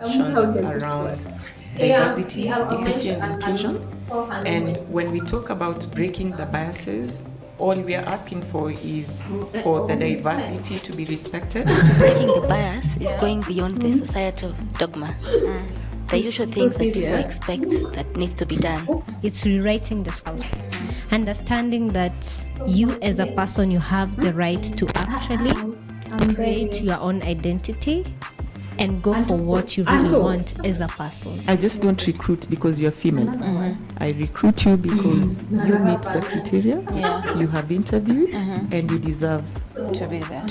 Questions around diversity, equity, and inclusion. And when we talk about breaking the biases, all we are asking for is for the diversity to be respected. Breaking the bias is going beyond the societal dogma. The usual things that people expect that needs to be done. It's rewriting the script. Understanding that you as a person, you have the right to actually create your own identity and go for what you really want as a person. I just don't recruit because you're female. I recruit you because you meet the criteria, you have interviewed, and you deserve to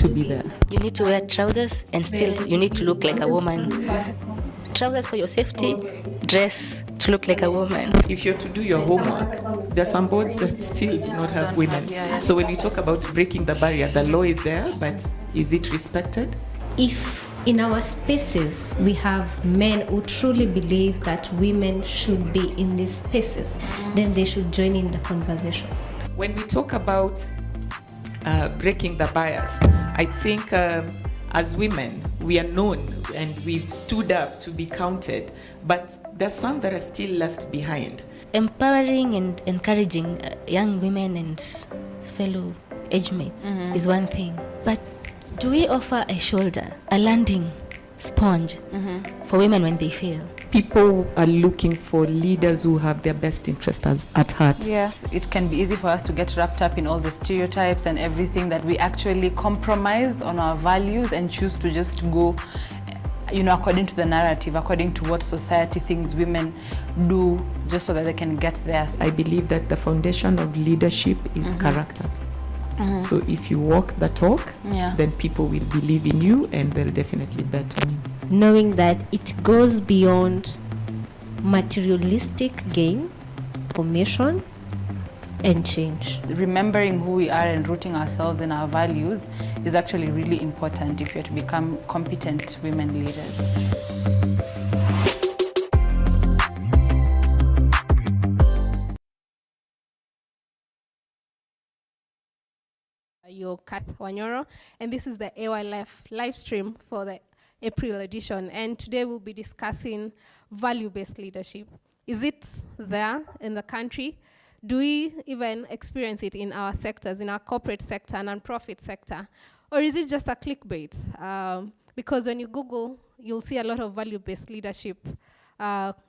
be there. You need to wear trousers and still you need to look like a woman. Trousers for your safety, dress to look like a woman. If you're to do your homework, there are some boards that still do not have women. So when we talk about breaking the barrier, the law is there, but is it respected? If in our spaces we have men who truly believe that women should be in these spaces, then they should join in the conversation. When we talk about breaking the bias, I think as women, we are known and we've stood up to be counted, but there's some that are still left behind. Empowering and encouraging young women and fellow age mates is one thing, but do we offer a shoulder, a landing sponge for women when they fail? People are looking for leaders who have their best interests at heart. Yes, it can be easy for us to get wrapped up in all the stereotypes and everything, that we actually compromise on our values and choose to just go, according to the narrative, according to what society thinks women do, just so that they can get there. I believe that the foundation of leadership is character. So if you walk the talk, then people will believe in you and they'll definitely bet on you. Knowing that it goes beyond materialistic gain, formation, and change. Remembering who we are and rooting ourselves in our values is actually really important if you're to become competent women leaders. Your Kat Wanyoro, and this is the AYLF live stream for the April edition. And today we'll be discussing value-based leadership. Is it there in the country? Do we even experience it in our sectors, in our corporate sector, non-profit sector? Or is it just a clickbait? Because when you Google, you'll see a lot of value-based leadership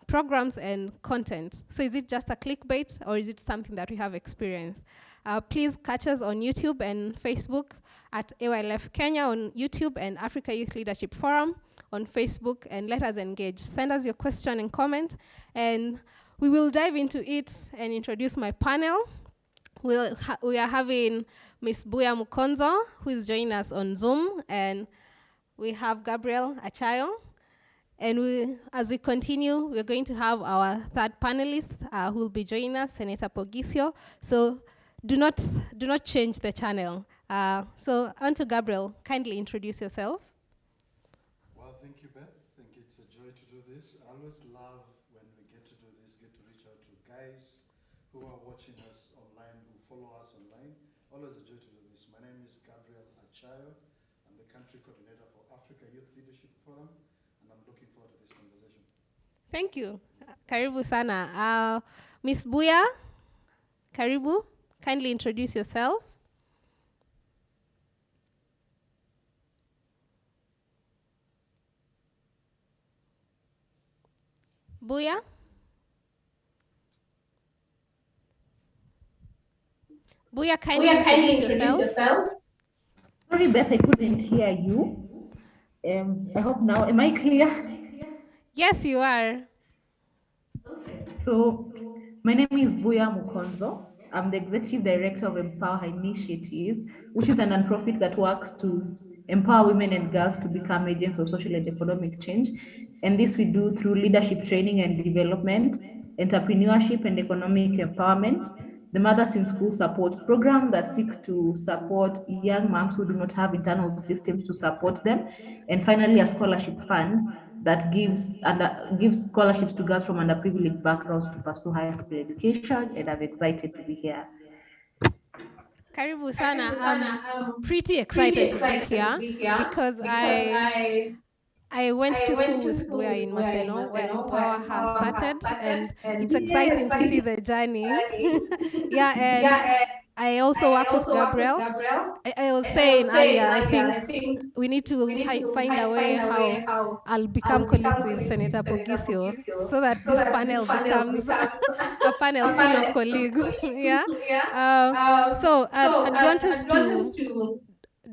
programs and content. So is it just a clickbait, or is it something that we have experienced? Please catch us on YouTube and Facebook at AYLF Kenya on YouTube and Africa Youth Leadership Forum on Facebook, and let us engage. Send us your question and comment, and we will dive into it and introduce my panel. We are having Ms. Buya Mukonzo, who is joining us on Zoom, and we have Gabriel Achayo. And as we continue, we're going to have our third panelist who will be joining us, Senator Pogisio. So do not change the channel. So on to Gabriel, kindly introduce yourself. Well, thank you, Beth. I think it's a joy to do this. I always love when we get to do this, get to reach out to guys who are watching us online, who follow us online. Always a joy to do this. My name is Gabriel Achayo. I'm the country coordinator for Africa Youth Leadership Forum, and I'm looking forward to this conversation. Thank you. Karibu sana. Ms. Buya, karibu. Kindly introduce yourself. Buya? Buya, kindly introduce yourself. Sorry, Beth, I couldn't hear you. I hope now, am I clear? Yes, you are. So, my name is Buya Mukonzo. I'm the Executive Director of Empower Initiative, which is a nonprofit that works to empower women and girls to become agents of social and economic change. And this we do through leadership training and development, entrepreneurship and economic empowerment, the Mothers in School Support Program that seeks to support young moms who do not have internal systems to support them, and finally a scholarship fund that gives scholarships to girls from underprivileged backgrounds to pursue higher school education, and I'm excited to be here. Karibu sana. I'm pretty excited to be here because I I went to school with Buya in Maseno, where Empower has started, and it's exciting to see the journey. Yeah, and I also work with Gabriel. I was saying earlier, I think we need to find a way how I'll become colleagues with Senator Pogisio so that this panel becomes a panel full of colleagues. Yeah. So I'd want us to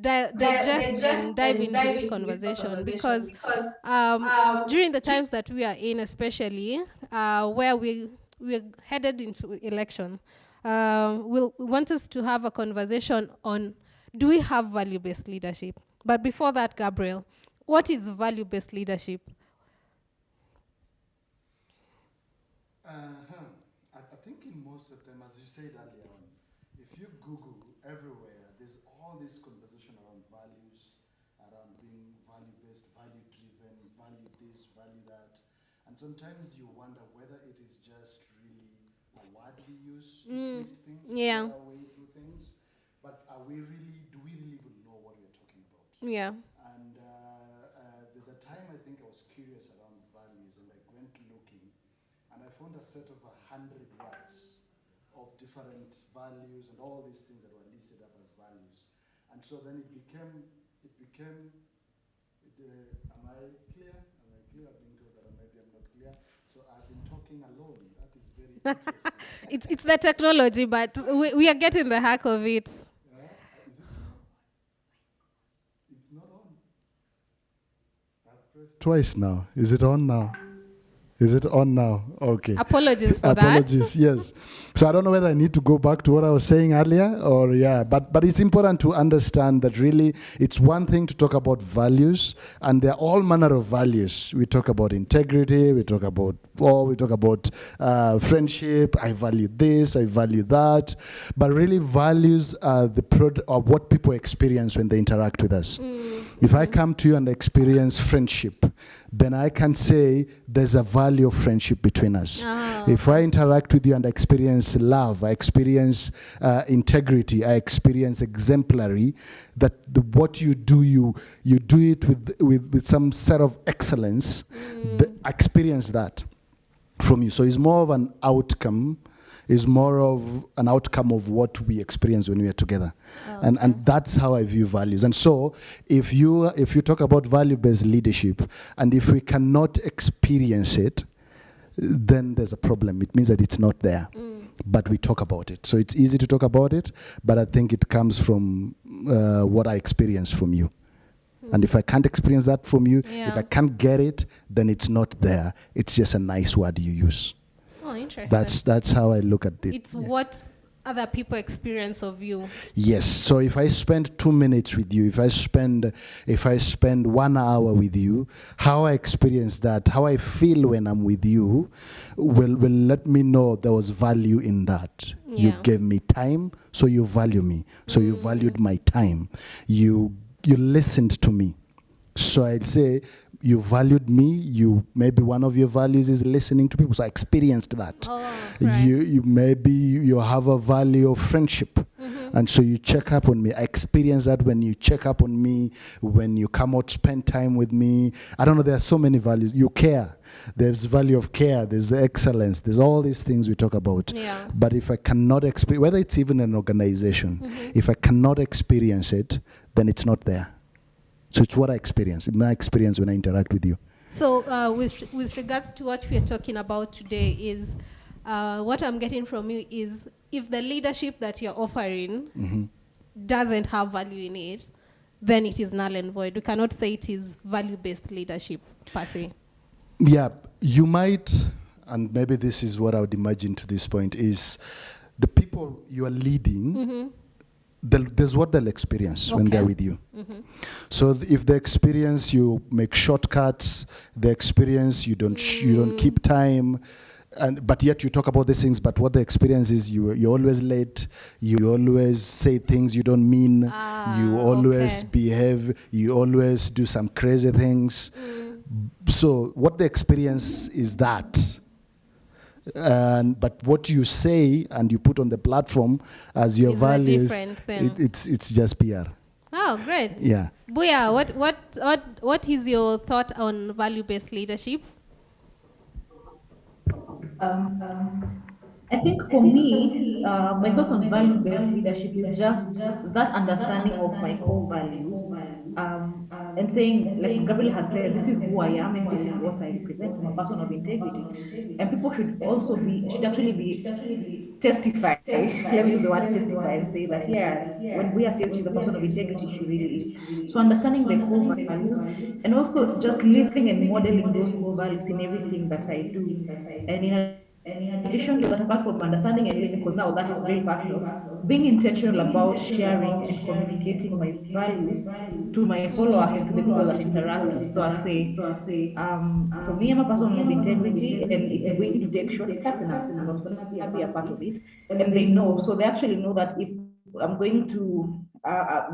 digest and dive into this conversation because during the times that we are in, especially where we're headed into election, we'll want us to have a conversation on, do we have value-based leadership? But before that, Gabriel, what is value-based leadership? I think in most of them, as you said earlier on, if you Google everywhere, there's all this conversation around values, around being value-based, value-driven, value this, value that. And sometimes you wonder whether it is just really a word we use to twist things, Yeah. our way through things. But do we really even know what we're talking about? Yeah. And there's a time I think I was curious around values and I went looking and I found a set of 100 words of different values and all these things that were listed up as values. And so then it became, am I clear? Am I clear? I've been told that maybe I'm not clear. So I've been talking alone. That is very interesting. It's the technology, but we are getting the hack of it. Is it? It's not on. I've pressed twice now. Is it on now? Is it on now? Okay. Apologies for Apologies, yes. So I don't know whether I need to go back to what I was saying earlier or but it's important to understand that really it's one thing to talk about values, and there are all manner of values. We talk about integrity, we talk about friendship, I value this, I value that, but really values are the product of what people experience when they interact with us. If I come to you and experience friendship, then I can say there's a value of friendship between us. If I interact with you and experience love, I experience integrity, I experience exemplary, that what you do, you do it with some set of excellence, I experience that from you. So it's more of an outcome, is more of an outcome of what we experience when we are together. Okay. And that's how I view values. And so if you talk about value-based leadership, and if we cannot experience it, then there's a problem. It means that it's not there. But we talk about it. So it's easy to talk about it, but I think it comes from what I experience from you. And if I can't experience that from you, if I can't get it, then it's not there. It's just a nice word you use. Oh, interesting. That's how I look at it. It's what other people experience of you. Yes. So if I spend 2 minutes with you, if I spend 1 hour with you, how I experience that, how I feel when I'm with you, will let me know there was value in that. Yeah. You gave me time, so you value me. So you valued my time. You listened to me. So I'd say you valued me. Maybe one of your values is listening to people. So I experienced that. Right. You have a value of friendship, and so you check up on me. I experience that when you check up on me, when you come out, spend time with me. I don't know. There are so many values. You care. There's value of care. There's excellence. There's all these things we talk about. Yeah. But if I cannot experience, whether it's even an organization, if I cannot experience it, then it's not there. So it's what I experience, my experience when I interact with you. So with regards to what we are talking about today is, what I'm getting from you is, if the leadership that you're offering doesn't have value in it, then it is null and void. We cannot say it is value-based leadership per se. Yeah, you might, and maybe this is what I would imagine to this point, is the people you are leading, there's what they'll experience when they're with you. So if they experience you make shortcuts, they experience you don't keep time, but yet you talk about these things, but what they experience is you're always late, you always say things you don't mean, you always behave, you always do some crazy things. So what they experience is that. But what you say and you put on the platform as your values, it's just PR. Oh, great. Yeah. Buya, what is your thought on value-based leadership? I think for me, my thoughts on value-based leadership is just that understanding of my core values, and saying, like Gabriel has said, this is who I am and this is what I represent. I'm a person of integrity, and people should actually be testify. Let me use the word testify and say that, yeah, when we are saying she's a person of integrity, she really is. So understanding the core values, and also just listening and modeling those core values in everything that I do. And in addition to that, apart from understanding and living, because now that is very personal, being intentional about sharing and communicating my values to my followers and to the people that interact with. So I say, for me, I'm a person of integrity, and if you're going to take shortcuts, then I'm not going to be a part of it. And they know, so they actually know that if I'm going to,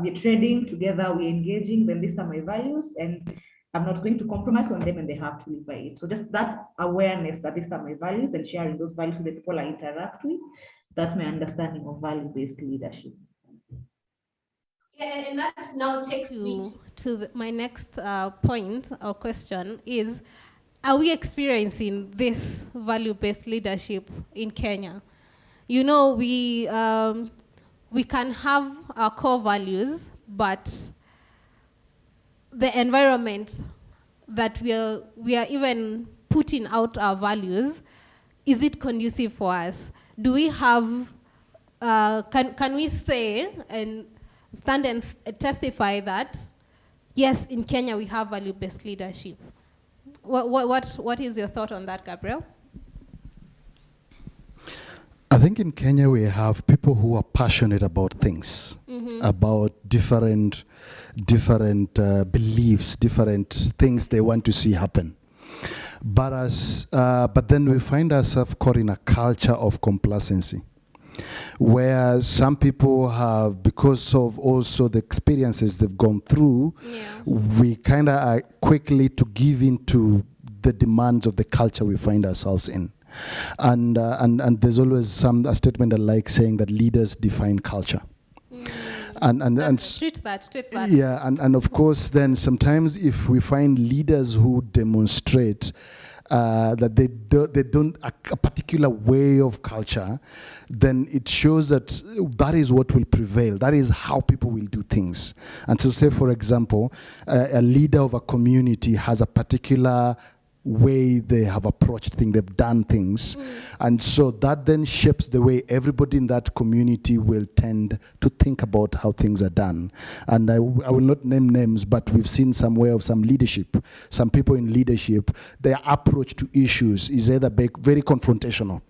we're trading together, we're engaging, then these are my values, and I'm not going to compromise on them, and they have to live by it. So just that awareness that these are my values and sharing those values with the people I interact with, that's my understanding of value-based leadership. Yeah, and that now takes me to my next point or question is, are we experiencing this value-based leadership in Kenya? You know, we can have our core values, but the environment that we are even putting out our values, is it conducive for us? Do we have, can we say and stand and testify that, yes, in Kenya we have value-based leadership? What is your thought on that, Gabriel? I think in Kenya we have people who are passionate about things, about different beliefs, different things they want to see happen. But then we find ourselves caught in a culture of complacency, where some people have, because of also the experiences they've gone through, we kind of are quickly to give in to the demands of the culture we find ourselves in. And there's always a statement I like saying that leaders define culture. And treat that. Yeah, and of course then sometimes if we find leaders who demonstrate that they don't a particular way of culture, then it shows that that is what will prevail. That is how people will do things. And so say, for example, a leader of a community has a particular way they have approached things, they've done things. And so that then shapes the way everybody in that community will tend to think about how things are done. And I will not name names, but we've seen some way of some leadership, some people in leadership, their approach to issues is either very confrontational.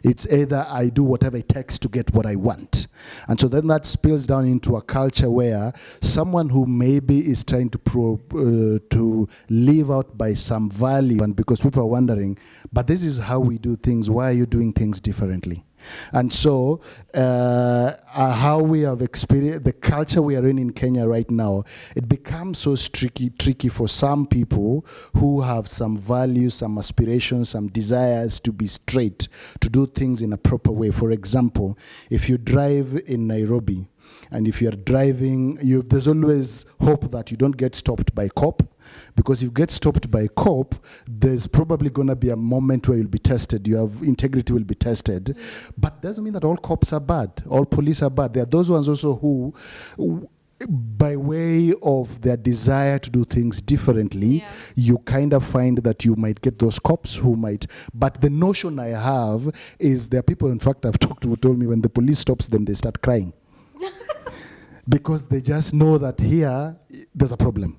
It's either I do whatever it takes to get what I want. And so then that spills down into a culture where someone who maybe is trying to live out by some value, and because people are wondering, but this is how we do things, why are you doing things differently? And so how we have experienced the culture we are in Kenya right now, it becomes so tricky for some people who have some values, some aspirations, some desires to be straight, to do things in a proper way. For example, if you drive in Nairobi, and if you're driving, there's always hope that you don't get stopped by a cop, because if you get stopped by a cop, there's probably going to be a moment where you'll be tested. Your integrity will be tested. But doesn't mean that all cops are bad. All police are bad. There are those ones also who, by way of their desire to do things differently, you kind of find that you might get those cops who might. But the notion I have is there are people, in fact, I've talked to who told me when the police stops them, they start crying. Because they just know that here, there's a problem.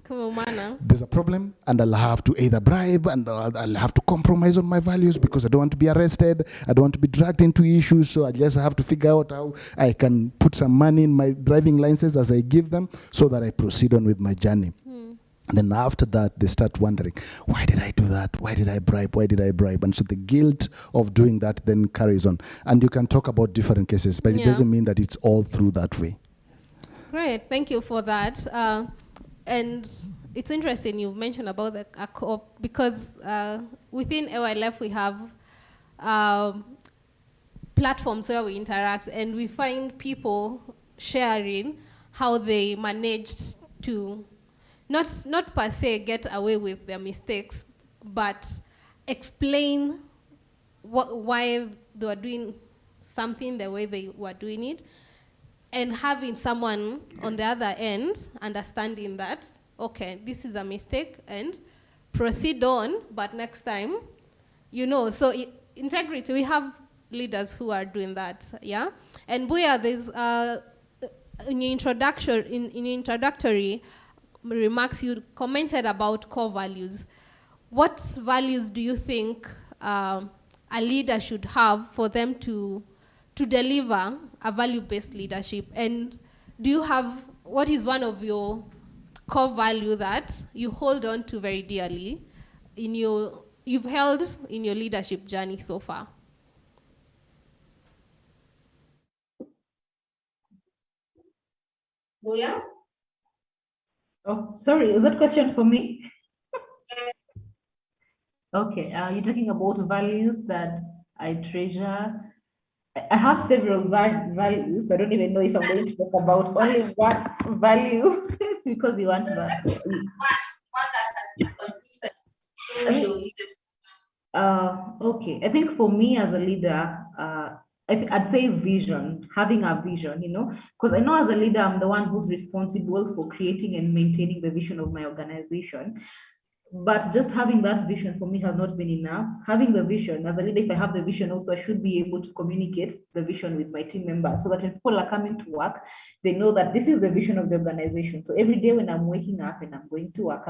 There's a problem, and I'll have to either bribe, and I'll have to compromise on my values because I don't want to be arrested. I don't want to be dragged into issues, so I just have to figure out how I can put some money in my driving license as I give them so that I proceed on with my journey. And then after that, they start wondering, why did I do that? Why did I bribe? Why did I bribe? And so the guilt of doing that then carries on. And you can talk about different cases, but it doesn't mean that it's all through that way. Great, thank you for that. And it's interesting you mentioned about the co-op, because within AYLF we have platforms where we interact, and we find people sharing how they managed to not per se get away with their mistakes, but explain why they were doing something the way they were doing it, and having someone on the other end understanding that, okay, this is a mistake, and proceed on, but next time, so integrity, we have leaders who are doing that, yeah? And Buya, there's, in your introductory remarks, you commented about core values. What values do you think a leader should have for them to deliver a value-based leadership? And what is one of your core value that you hold on to very dearly you've held in your leadership journey so far? Buya? Oh, sorry, is that question for me? Okay, you're talking about values that I treasure. I have several values. I don't even know if I'm going to talk about only one value because you want that. Okay, I think for me as a leader, I'd say vision, having a vision, because I know as a leader, I'm the one who's responsible for creating and maintaining the vision of my organization. But just having that vision for me has not been enough. Having the vision, as a leader, if I have the vision also, I should be able to communicate the vision with my team members so that when people are coming to work, they know that this is the vision of the organization. So every day when I'm waking up and I'm going to work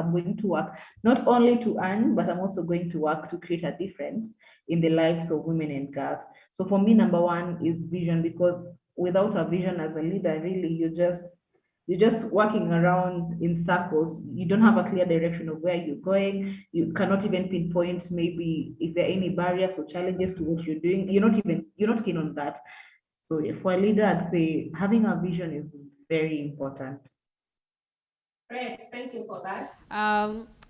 not only to earn, but I'm also going to work to create a difference in the lives of women and girls. So for me, number one is vision, because without a vision as a leader, really, you're just walking around in circles. You don't have a clear direction of where you're going. You cannot even pinpoint maybe if there are any barriers or challenges to what you're doing. You're not keen on that. So for a leader, I'd say having a vision is very important. Great, thank you for that.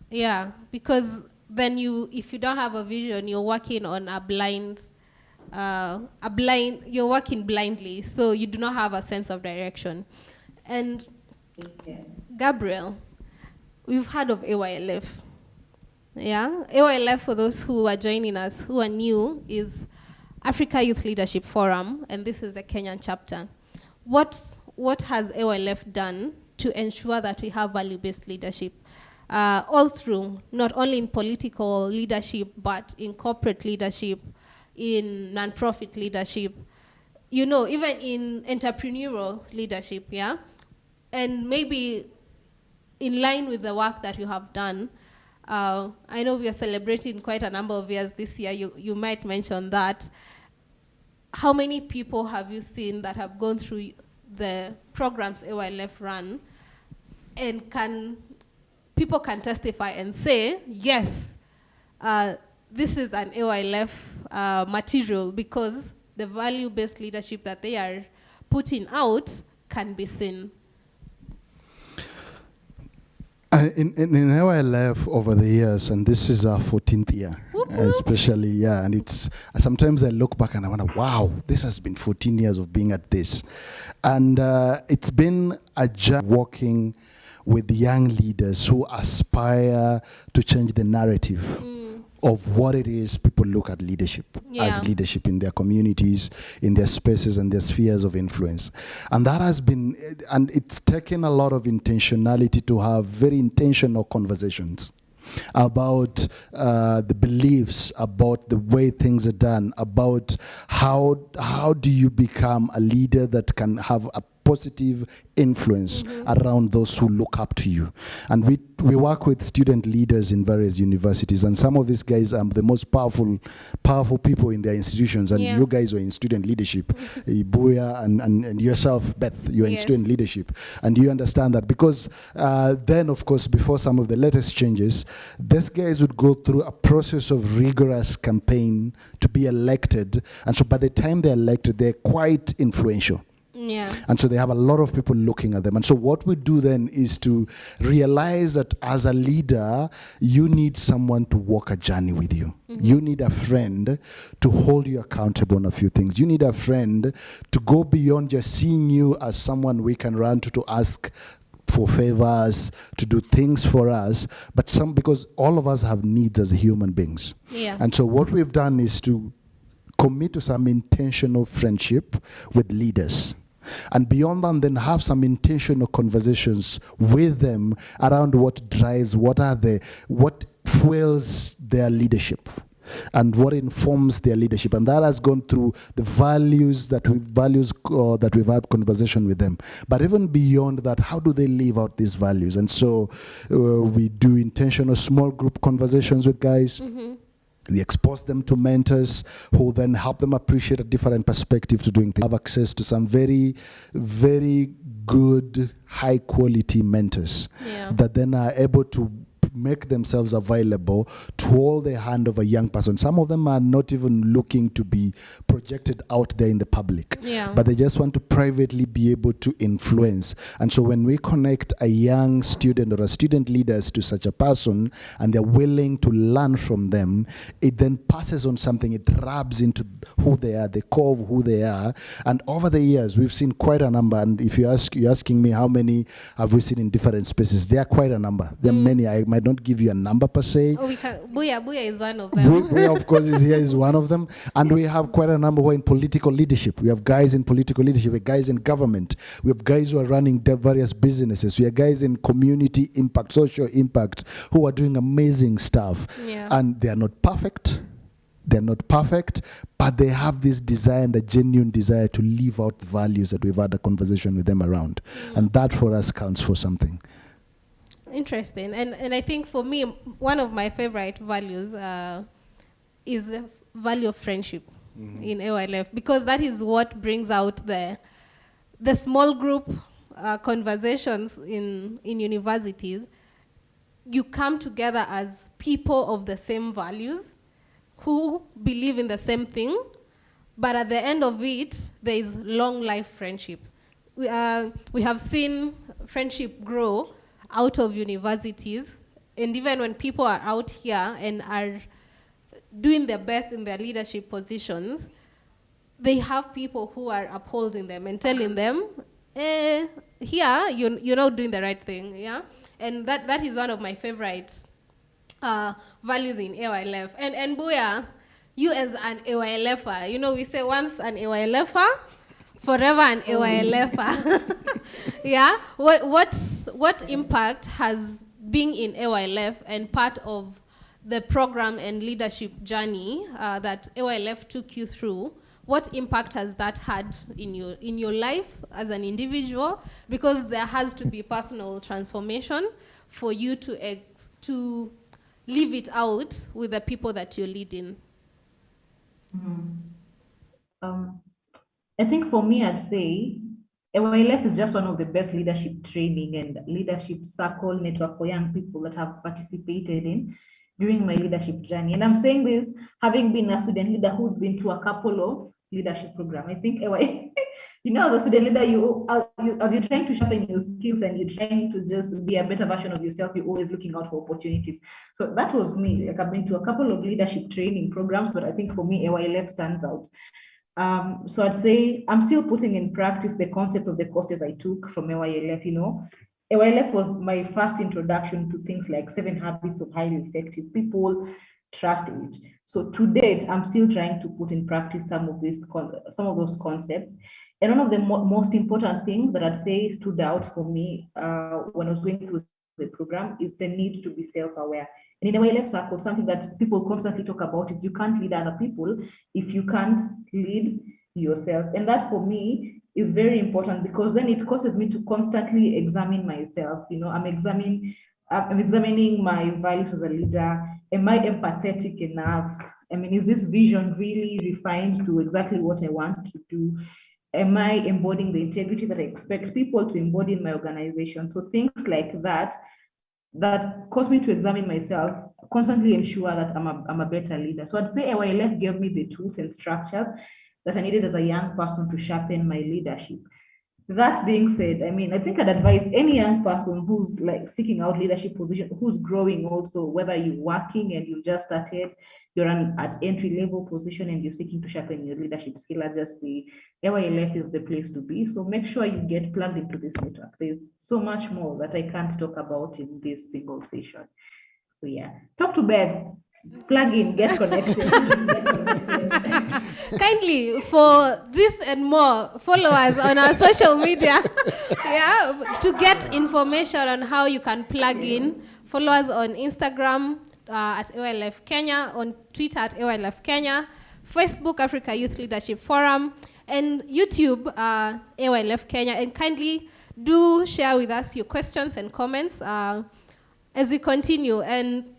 Yeah, because then if you don't have a vision, you're working on you're working blindly. So you do not have a sense of direction. And Gabriel, we've heard of AYLF. Yeah, AYLF, for those who are joining us who are new, is Africa Youth Leadership Forum, and this is the Kenyan chapter. What has AYLF done to ensure that we have value-based leadership all through, not only in political leadership, but in corporate leadership, in non-profit leadership, even in entrepreneurial leadership, yeah? And maybe in line with the work that you have done, I know we are celebrating quite a number of years this year. You might mention that. How many people have you seen that have gone through the programs AYLF run, and people can testify and say, yes, this is an AYLF material, because the value-based leadership that they are putting out can be seen? In AYLF over the years, and this is our 14th year, especially, yeah, and it's, sometimes I look back and I wonder, wow, this has been 14 years of being at this. And it's been a journey working with young leaders who aspire to change the narrative of what it is people look at leadership as leadership in their communities, in their spaces and their spheres of influence. And that has been, and it's taken a lot of intentionality to have very intentional conversations about the beliefs, about the way things are done, about how do you become a leader that can have a positive influence around those who look up to you. And we work with student leaders in various universities, and some of these guys are the most powerful people in their institutions, and you guys are in student leadership. Buya and yourself, Beth, you're in student leadership. And you understand that, because then, of course, before some of the latest changes, these guys would go through a process of rigorous campaign to be elected, and so by the time they're elected, they're quite influential Yeah. And so they have a lot of people looking at them. And so what we do then is to realize that as a leader, you need someone to walk a journey with you. You need a friend to hold you accountable on a few things. You need a friend to go beyond just seeing you as someone we can run to ask for favors, to do things for us, but because all of us have needs as human beings. Yeah. And so what we've done is to commit to some intentional friendship with leaders. And beyond that, then have some intentional conversations with them around what drives, what fuels their leadership, and what informs their leadership. And that has gone through the values that we've had conversation with them. But even beyond that, how do they live out these values? And so we do intentional small group conversations with guys. We expose them to mentors who then help them appreciate a different perspective to doing things. Have access to some very, very good, high quality mentors that then are able to make themselves available to hold the hand of a young person. Some of them are not even looking to be projected out there in the public, but they just want to privately be able to influence. And so when we connect a young student or a student leaders to such a person and they're willing to learn from them, it then passes on something. It rubs into who they are, the core of who they are. And over the years, we've seen quite a number. And if you're asking me how many have we seen in different spaces, there are quite a number. There are many. I might not give you a number per se. Oh, we can. Buya is one of them. Buya, of course, is one of them. And we have quite a number who are in political leadership. We have guys in political leadership. We have guys in government. We have guys who are running various businesses. We have guys in community impact, social impact, who are doing amazing stuff. Yeah. And they are not perfect. They're not perfect, but they have this desire and a genuine desire to live out the values that we've had a conversation with them around. And that for us counts for something. Interesting. And I think for me, one of my favorite values is the value of friendship in AYLF, because that is what brings out the small group conversations in universities. You come together as people of the same values who believe in the same thing, but at the end of it, there is long life friendship. We have seen friendship grow out of universities, and even when people are out here and are doing their best in their leadership positions, they have people who are upholding them and telling them, here, you're not doing the right thing, yeah? And that is one of my favorite values in AYLF. And Buya, you as an AYLFer, we say once an AYLFer, forever an AYLFer. Yeah? What impact has being in AYLF and part of the program and leadership journey that AYLF took you through, what impact has that had in your life as an individual? Because there has to be personal transformation for you to live it out with the people that you're leading. I think for me, I'd say AYLF is just one of the best leadership training and leadership circle network for young people that have participated in during my leadership journey. And I'm saying this having been a student leader who's been to a couple of leadership programs. I think as a student leader, as you're trying to sharpen your skills and you're trying to just be a better version of yourself, you're always looking out for opportunities. So that was me. Like, I've been to a couple of leadership training programs, but I think for me, AYLF stands out. So I'd say I'm still putting in practice the concept of the courses I took from AYLF. AYLF was my first introduction to things like 7 Habits of Highly Effective People, Trust Age. So to date, I'm still trying to put in practice some of those concepts. And one of the most important things that I'd say stood out for me when I was going through the program is the need to be self-aware. And in a AYLF circle, something that people constantly talk about is you can't lead other people if you can't lead yourself. And that for me is very important, because then it causes me to constantly examine myself. I'm examining my values as a leader. Am I empathetic enough? Is this vision really refined to exactly what I want to do? Am I embodying the integrity that I expect people to embody in my organization? So things like that cause me to examine myself, constantly ensure that I'm a better leader. So I'd say AYLF gave me the tools and structures that I needed as a young person to sharpen my leadership. That being said, I mean, I think I'd advise any young person who's like seeking out leadership position, who's growing also, whether you're working and you just started, you're at entry level position and you're seeking to sharpen your leadership skill, I just say AYLF is the place to be. So make sure you get plugged into this network. There's so much more that I can't talk about in this single session. So yeah, talk to Beth, plug in, get connected. Kindly, for this and more, follow us on our social media. Yeah, to get information on how you can plug in. Follow us on Instagram at AYLF Kenya, on Twitter at AYLF Kenya, Facebook Africa Youth Leadership Forum, and YouTube AYLF Kenya. And kindly do share with us your questions and comments as we continue. And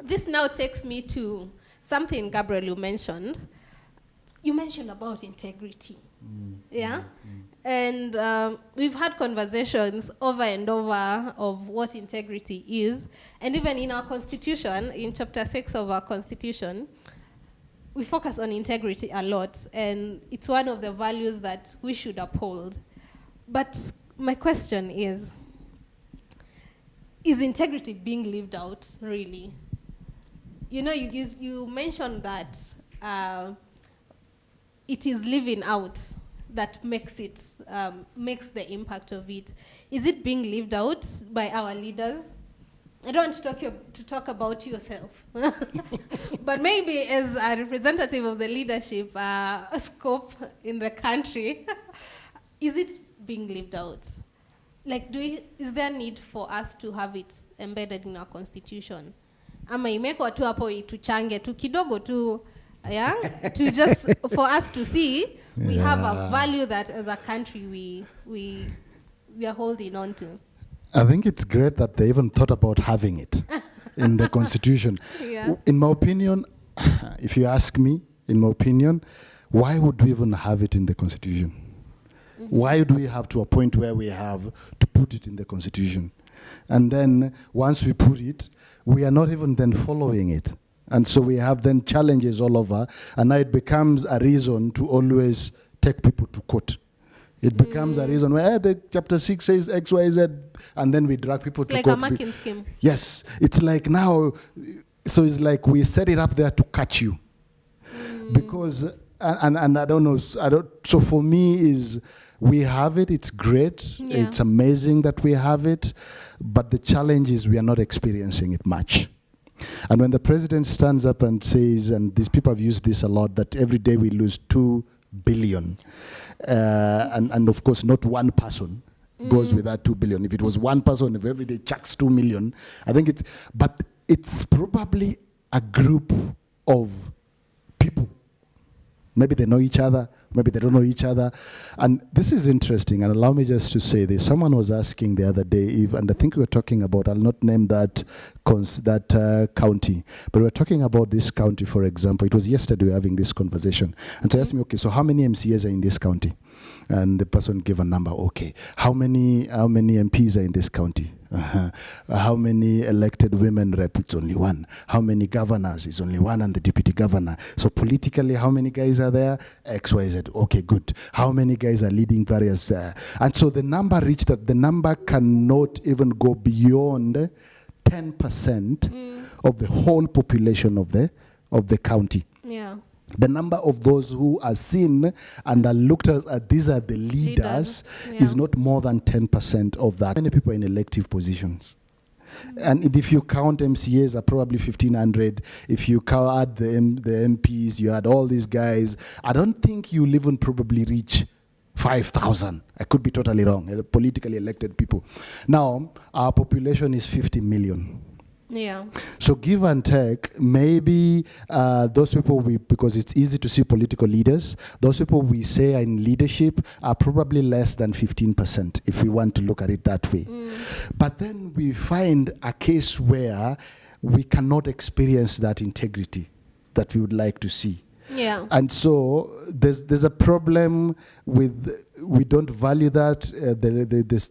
this now takes me to something, Gabriel, you mentioned. You mentioned about integrity, yeah? And we've had conversations over and over of what integrity is. And even in our constitution, in chapter 6 of our constitution, we focus on integrity a lot. And it's one of the values that we should uphold. But my question is integrity being lived out, really? You know, you mentioned that it is living out that makes it, makes the impact of it. Is it being lived out by our leaders? I don't want to talk about yourself, but maybe as a representative of the leadership scope in the country, is it being lived out? Like, is there a need for us to have it embedded in our constitution? Ama imekwa tu hapo ituchange tu kidogo tu, yeah, to just for us to see we have a value that as a country we are holding on to. I think it's great that they even thought about having it in the constitution. Yeah. In my opinion, if you ask me, in my opinion, why would we even have it in the constitution? Why do we have to a point where we have to put it in the constitution? And then once we put it, we are not even then following it. And so we have then challenges all over, and now it becomes a reason to always take people to court. It becomes a reason where the chapter 6 says X, Y, Z, and then we drag people to like court. Like a marking scheme. Yes, it's like now, so it's like we set it up there to catch you. Because, and I don't know, so for me is, we have it, it's great, it's amazing that we have it, but the challenge is we are not experiencing it much. And when the president stands up and says, and these people have used this a lot, that every day we lose 2 billion, and of course not one person goes with that 2 billion. If it was one person, if every day chucks 2 million, I think but it's probably a group of people. Maybe they know each other, maybe they don't know each other. And this is interesting, and allow me just to say this. Someone was asking the other day, and I think we were talking about, I'll not name that county, but we were talking about this county, for example. It was yesterday we were having this conversation. And so I asked me, okay, so how many MCAs are in this county? And the person gave a number. Okay, how many MPs are in this county? How many elected women rep? It's only one. How many governors? It's only one, and the deputy governor. So politically, how many guys are there? X, Y, Z. Okay, good. How many guys are leading various? And so the number reached that the number cannot even go beyond 10% of the whole population of the county. Yeah. The number of those who are seen and are looked at, these are the leaders, is not more than 10% of that. Many people in elective positions. And if you count MCAs, are probably 1,500. If you add the MPs, you add all these guys, I don't think you'll even probably reach 5,000. I could be totally wrong, politically elected people. Now, our population is 50 million. Yeah. So give and take, maybe those people, because it's easy to see political leaders, those people we say are in leadership are probably less than 15%, if we want to look at it that way. But then we find a case where we cannot experience that integrity that we would like to see. Yeah. And so there's a problem with, we don't value that.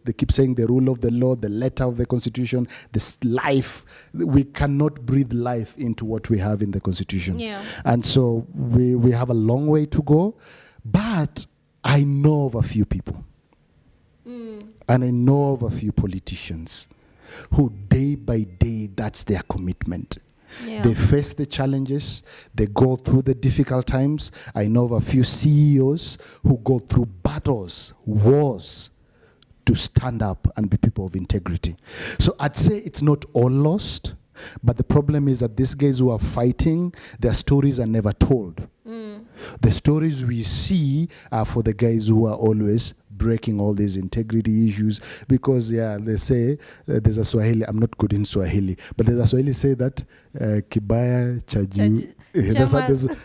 They keep saying the rule of the law, the letter of the Constitution, this life. We cannot breathe life into what we have in the Constitution. Yeah. And so we have a long way to go. But I know of a few people And I know of a few politicians who day by day, that's their commitment. Yeah. They face the challenges, they go through the difficult times. I know of a few CEOs who go through battles, wars, to stand up and be people of integrity. So I'd say it's not all lost, but the problem is that these guys who are fighting, their stories are never told. The stories we see are for the guys who are always breaking all these integrity issues, because they say there's a Swahili, I'm not good in Swahili, but there's a Swahili say that kibaya chaju.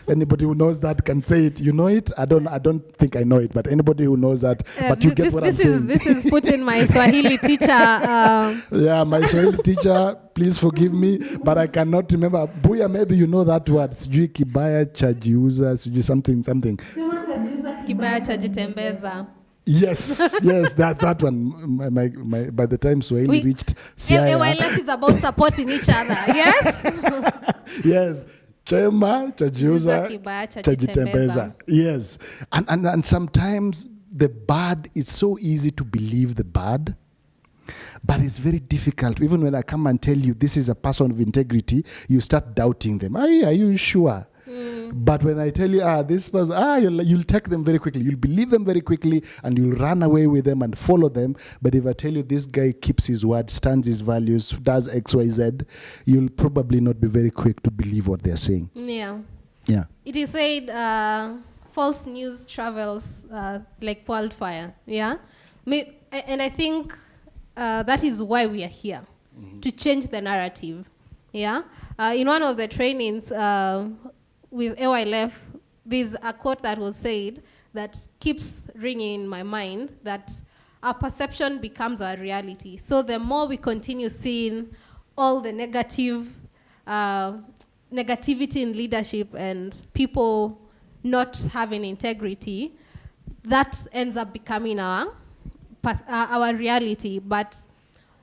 Anybody who knows that can say it. You know it? I don't think I know it, but anybody who knows that, but you get what I'm saying. This is put in my Swahili teacher. Yeah, my Swahili teacher, please forgive me, but I cannot remember. Buya, maybe you know that word. Sijui kibaya chajiuza, sijui something. Kibaya chajitembeza. Yes, that one. By the time Swahili reached Siaya. AYLF is about supporting each other, yes? Yes. Chema, chajiuza, chajitembeza. Yes. And sometimes the bad, it's so easy to believe the bad, but it's very difficult. Even when I come and tell you this is a person of integrity, you start doubting them. Are you sure? But when I tell you, this person, you'll take them very quickly. You'll believe them very quickly, and you'll run away with them and follow them. But if I tell you this guy keeps his word, stands his values, does X, Y, Z, you'll probably not be very quick to believe what they're saying. Yeah. Yeah. It is said false news travels like wildfire. Yeah. And I think that is why we are here, to change the narrative. Yeah. In one of the trainings, with AYLF, there's a quote that was said that keeps ringing in my mind, that our perception becomes our reality. So the more we continue seeing all the negativity in leadership and people not having integrity, that ends up becoming our reality. But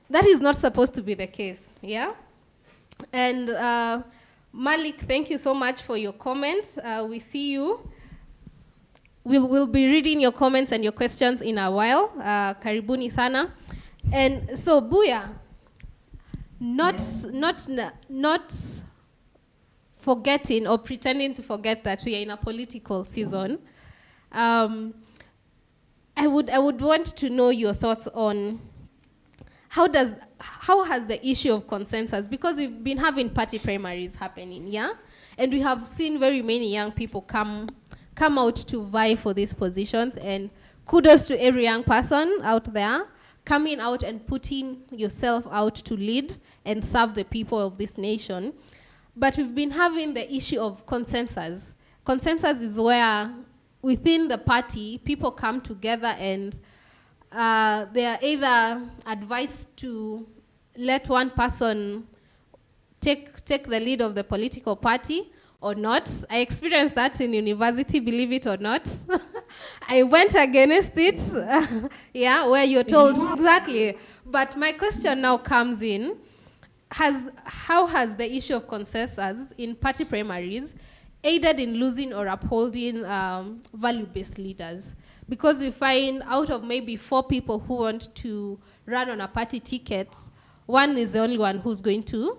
that is not supposed to be the case, yeah? And Malik, thank you so much for your comments. We see you. We'll be reading your comments and your questions in a while. Karibuni sana. And so, Buya, not forgetting or pretending to forget that we are in a political season. I would want to know your thoughts on how has the issue of consensus, because we've been having party primaries happening, yeah? And we have seen very many young people come out to vie for these positions, and kudos to every young person out there coming out and putting yourself out to lead and serve the people of this nation. But we've been having the issue of consensus. Consensus is where within the party, people come together and they are either advised to let one person take the lead of the political party or not. I experienced that in university, believe it or not. I went against it, yeah, where you're told, exactly. But my question now comes in, how has the issue of consensus in party primaries aided in losing or upholding value-based leaders? Because we find out of maybe 4 people who want to run on a party ticket, one is the only one who's going to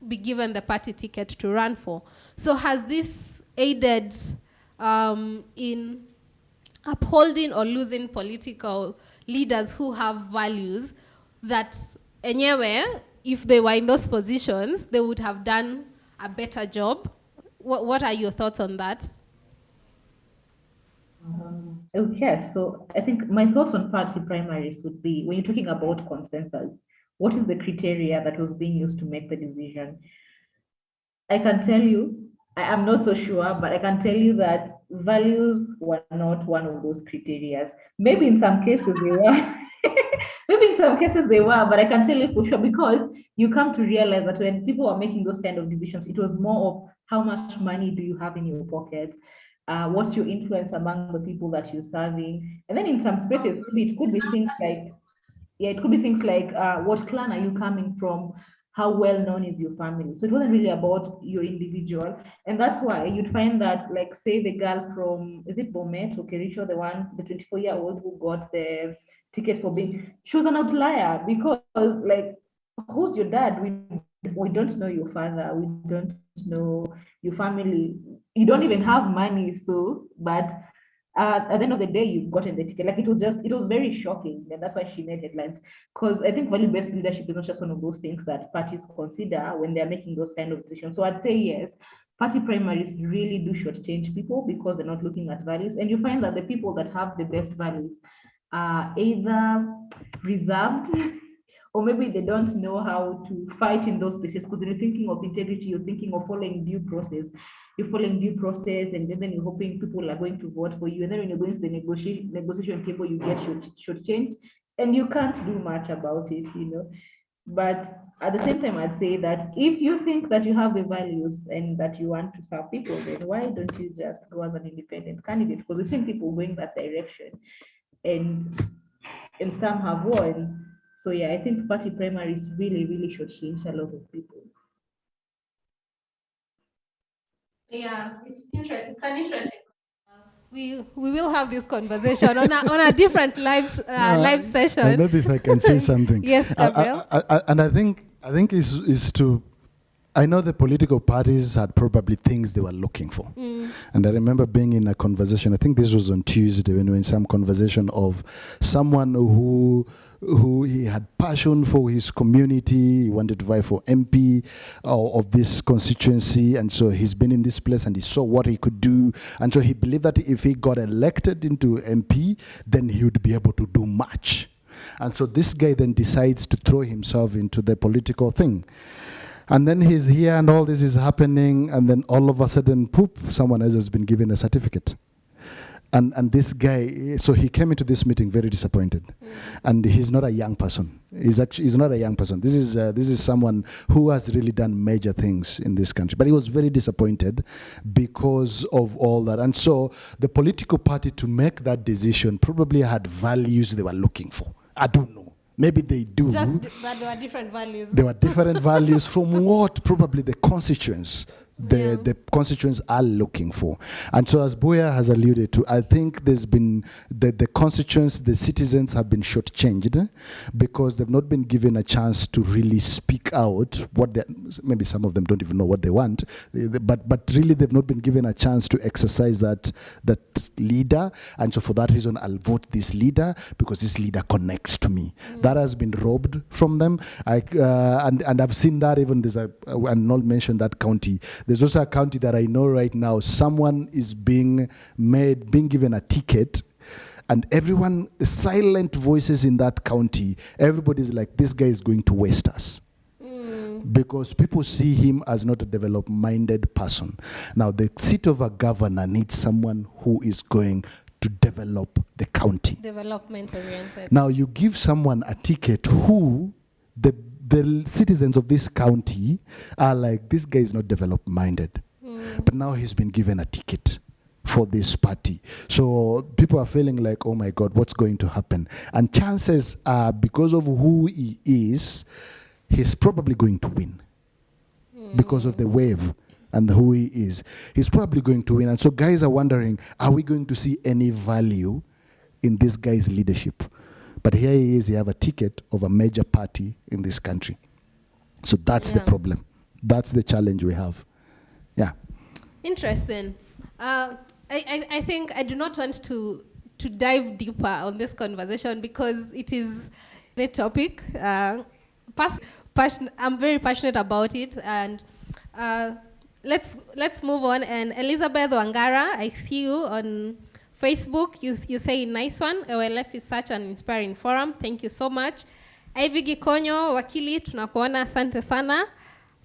be given the party ticket to run for. So has this aided in upholding or losing political leaders who have values that anywhere, if they were in those positions, they would have done a better job? What are your thoughts on that? Okay, so I think my thoughts on party primaries would be, when you're talking about consensus, what is the criteria that was being used to make the decision? I can tell you, I am not so sure, but I can tell you that values were not one of those criteria. Maybe in some cases they were. Maybe in some cases they were, but I can tell you for sure, because you come to realize that when people are making those kind of decisions, it was more of how much money do you have in your pockets, what's your influence among the people that you're serving, and then in some spaces maybe it could be things like, what clan are you coming from? how well known is your family. So it wasn't really about your individual. And that's why you'd find that, like, say the girl from, is it Bomet or Kerisho, the one, the 24-year-old who got the ticket for being, she was an outlier because, like, who's your dad? We don't know your father. We don't know your family. You don't even have money. So, but at the end of the day, you've gotten the ticket. Like, it was very shocking. And that's why she made headlines. Because I think value-based leadership is not just one of those things that parties consider when they're making those kind of decisions. So I'd say yes, party primaries really do shortchange people because they're not looking at values. And you find that the people that have the best values are either reserved or maybe they don't know how to fight in those places. Because when you're thinking of integrity, you're thinking of following due process. You're following due process, and then you're hoping people are going to vote for you. And then when you're going to the negotiation table, you get shortchanged, and you can't do much about it, But at the same time, I'd say that if you think that you have the values and that you want to serve people, then why don't you just go as an independent candidate? Because we've seen people going that direction, and some have won. So yeah, I think party primaries really, really shortchange a lot of people. Yeah, it's interesting. It's an interesting. We will have this conversation on a different live session. And maybe if I can say something. Yes, Gabriel. And I think is to, I know the political parties had probably things they were looking for. And I remember being in a conversation, I think this was on Tuesday, when we were in some conversation of someone who he had passion for his community, he wanted to vie for MP of this constituency, and so he's been in this place and he saw what he could do, and so he believed that if he got elected into MP, then he would be able to do much. And so this guy then decides to throw himself into the political thing. And then he's here and all this is happening, and then all of a sudden, poop, someone else has been given a certificate. And this guy, so he came into this meeting very disappointed. And he's not a young person. He's not a young person. This is someone who has really done major things in this country. But he was very disappointed because of all that. And so the political party, to make that decision, probably had values they were looking for. I don't know. Maybe they do. Just that there were different values. There were different values from what probably the constituents, the constituents are looking for. And so, as Boya has alluded to, I think there's been the constituents, the citizens have been shortchanged because they've not been given a chance to really speak out what they, maybe some of them don't even know what they want, but really they've not been given a chance to exercise that leader. And so for that reason, I'll vote this leader because this leader connects to me. That has been robbed from them. And I've seen that even, I'll not mention that county. There's also a county that I know right now, someone is being given a ticket, and everyone, silent voices in that county, everybody's like, this guy is going to waste us. Because people see him as not a development-minded person. Now, the seat of a governor needs someone who is going to develop the county. Development-oriented. Now, you give someone a ticket who the citizens of this county are like, this guy is not development-minded. But now he's been given a ticket for this party. So people are feeling like, oh my God, what's going to happen? And chances are, because of who he is, he's probably going to win. Because of the wave and who he is. He's probably going to win. And so guys are wondering, are we going to see any value in this guy's leadership? But here he is, he have a ticket of a major party in this country. So that's the problem. That's the challenge we have. Yeah. Interesting. I think I do not want to dive deeper on this conversation because it is the topic. I'm very passionate about it, and let's move on. And Elizabeth Wangara, I see you on Facebook, you say nice one. OLF is such an inspiring forum. Thank you so much. Ivy Gikonyo, wakili, tunakuona, asante sana.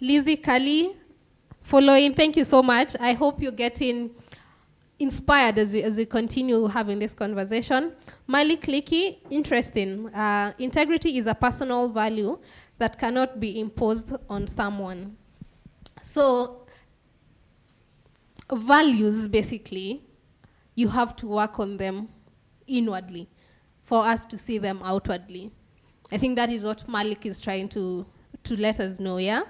Lizzie Kali, following, thank you so much. I hope you're getting inspired as we continue having this conversation. Malik Liki, interesting. Integrity is a personal value that cannot be imposed on someone. So, values, basically, you have to work on them inwardly for us to see them outwardly. I think that is what Malik is trying to to let us know, yeah?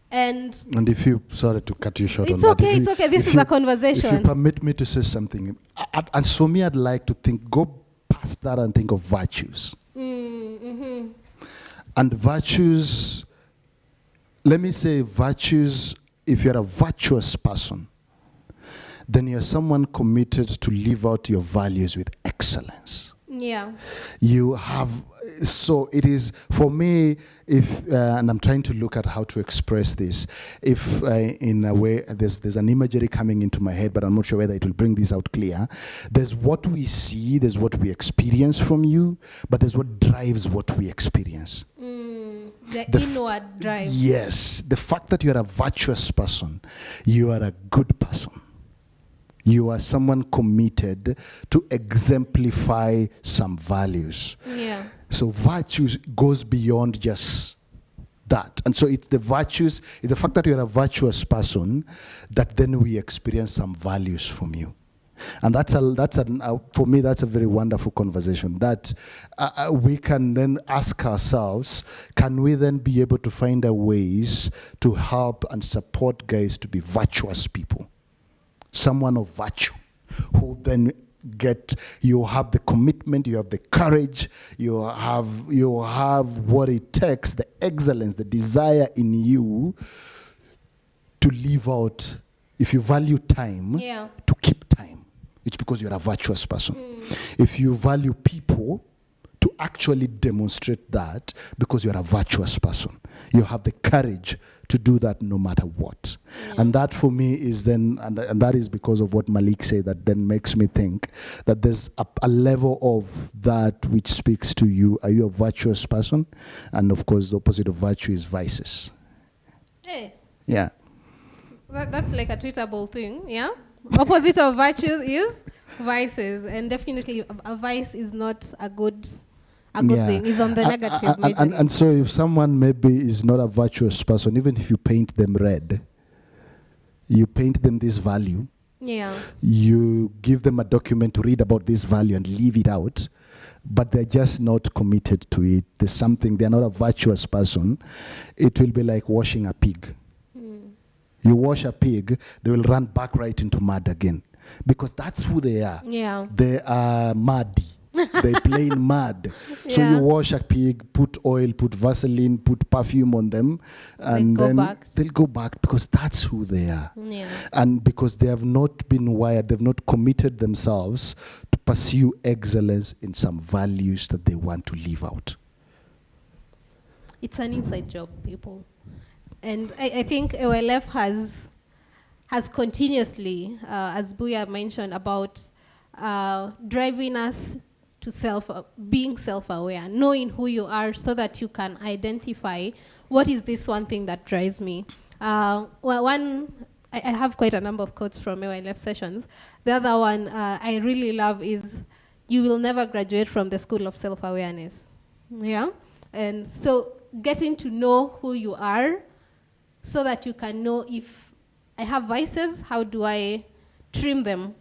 And if you, sorry to cut you short it's on okay, that. it's okay. This is a conversation. If you permit me to say something, and for me, I'd like to go past that and think of virtues. Mm-hmm. And virtues, let me say virtues, if you're a virtuous person, then you're someone committed to live out your values with excellence. Yeah. You have, so it is, for me, if, and I'm trying to look at how to express this, if in a way, there's an imagery coming into my head, but I'm not sure whether it will bring this out clear. There's what we see, there's what we experience from you, but there's what drives what we experience. The inward drive. Yes, the fact that you're a virtuous person, you are a good person. You are someone committed to exemplify some values. Yeah. So virtues goes beyond just that. And so it's the virtues, it's the fact that you're a virtuous person that then we experience some values from you. And for me, that's a very wonderful conversation that we can then ask ourselves, can we then be able to find a ways to help and support guys to be virtuous people? Someone of virtue, who then you have the commitment, you have the courage, you have what it takes, the excellence, the desire in you to live out. If you value time, to keep time, it's because you're a virtuous person. If you value people, to actually demonstrate that, because you're a virtuous person. You have the courage to do that no matter what. And that for me is then, and that is because of what Malik said, that then makes me think that there's a level of that which speaks to you. Are you a virtuous person? And of course, the opposite of virtue is vices. Hey. Yeah. That's like a tweetable thing, yeah? Opposite of virtue is vices. And definitely a vice is not a good thing. It's on the negative. And so if someone maybe is not a virtuous person, even if you paint them red, you paint them this value, you give them a document to read about this value and leave it out, but they're just not committed to it. There's something, they're not a virtuous person. It will be like washing a pig. You wash a pig, they will run back right into mud again, because that's who they are. They are muddy. They plain mud. So you wash a pig, put oil, put Vaseline, put perfume on them, and they'll go back, because that's who they are. And because they have not been wired, they've not committed themselves to pursue excellence in some values that they want to live out. It's an inside job, people. And I think OLF has continuously, as Buya mentioned, about driving us to being self-aware, knowing who you are so that you can identify what is this one thing that drives me. I have quite a number of quotes from OLF sessions. The other one I really love is, you will never graduate from the school of self-awareness. Yeah? And so getting to know who you are so that you can know, if I have vices, how do I trim them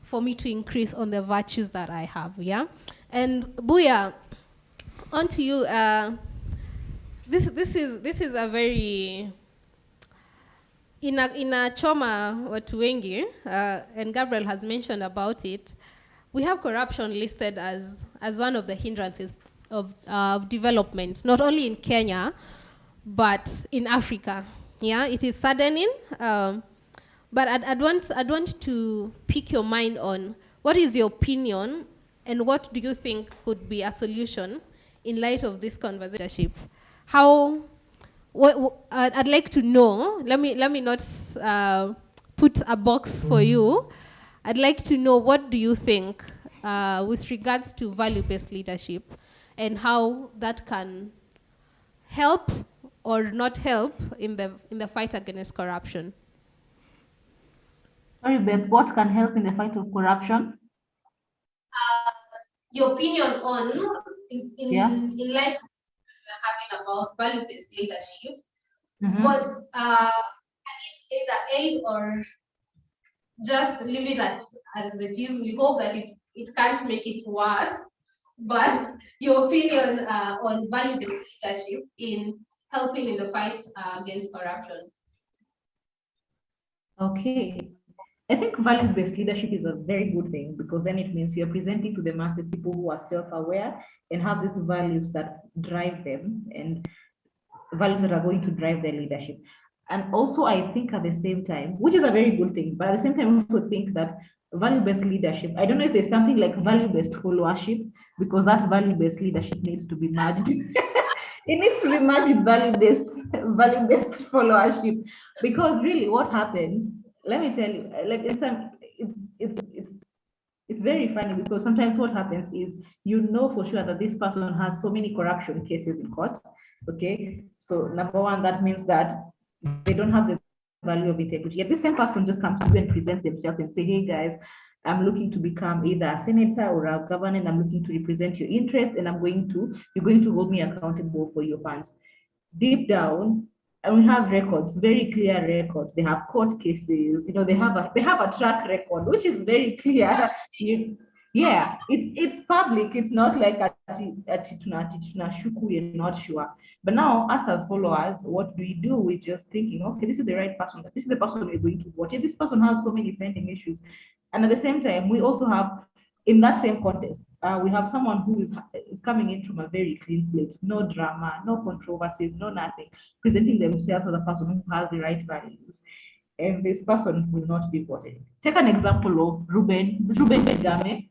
for me to increase on the virtues that I have, yeah? And Buya, on to you. This is a very, in a choma watu wengi, and Gabriel has mentioned about it, we have corruption listed as one of the hindrances of development, not only in Kenya, but in Africa. Yeah, it is saddening. But I'd want to pick your mind on, what is your opinion and what do you think could be a solution in light of this conversation? I'd like to know, let me not put a box for you. I'd like to know, what do you think with regards to value-based leadership and how that can help or not help in the fight against corruption? Sorry, Beth, what can help in the fight of corruption? Your opinion on, in light of having about value-based leadership, what can it either aid or just leave it as it is? We hope that it can't make it worse. But your opinion on value-based leadership in helping in the fight against corruption? Okay. I think value-based leadership is a very good thing because then it means you're presenting to the masses people who are self-aware and have these values that drive them and values that are going to drive their leadership. And also, I think at the same time, which is a very good thing, but at the same time, I also think that value-based leadership, I don't know if there's something like value-based followership, because that value-based leadership needs to be merged. It needs to be merged with value-based followership. Because really what happens, let me tell you, like it's very funny because sometimes what happens is you know for sure that this person has so many corruption cases in court. Okay, so number one, that means that they don't have the value of integrity. Yet this same person just comes to you and presents themselves and say, "Hey guys, I'm looking to become either a senator or a governor, and I'm looking to represent your interest, and you're going to hold me accountable for your funds." Deep down, and we have records, very clear records. They have court cases, they have a track record, which is very clear. Yeah, it's public. It's not like we're not sure. But now, us as followers, what do? We're just thinking, okay, this is the right person. This is the person we're going to vote. This person has so many pending issues. And at the same time, we also have, in that same context, we have someone who is coming in from a very clean slate, no drama, no controversies, no nothing, presenting themselves as a person who has the right values. And this person will not be voted. Take an example of Ruben Begame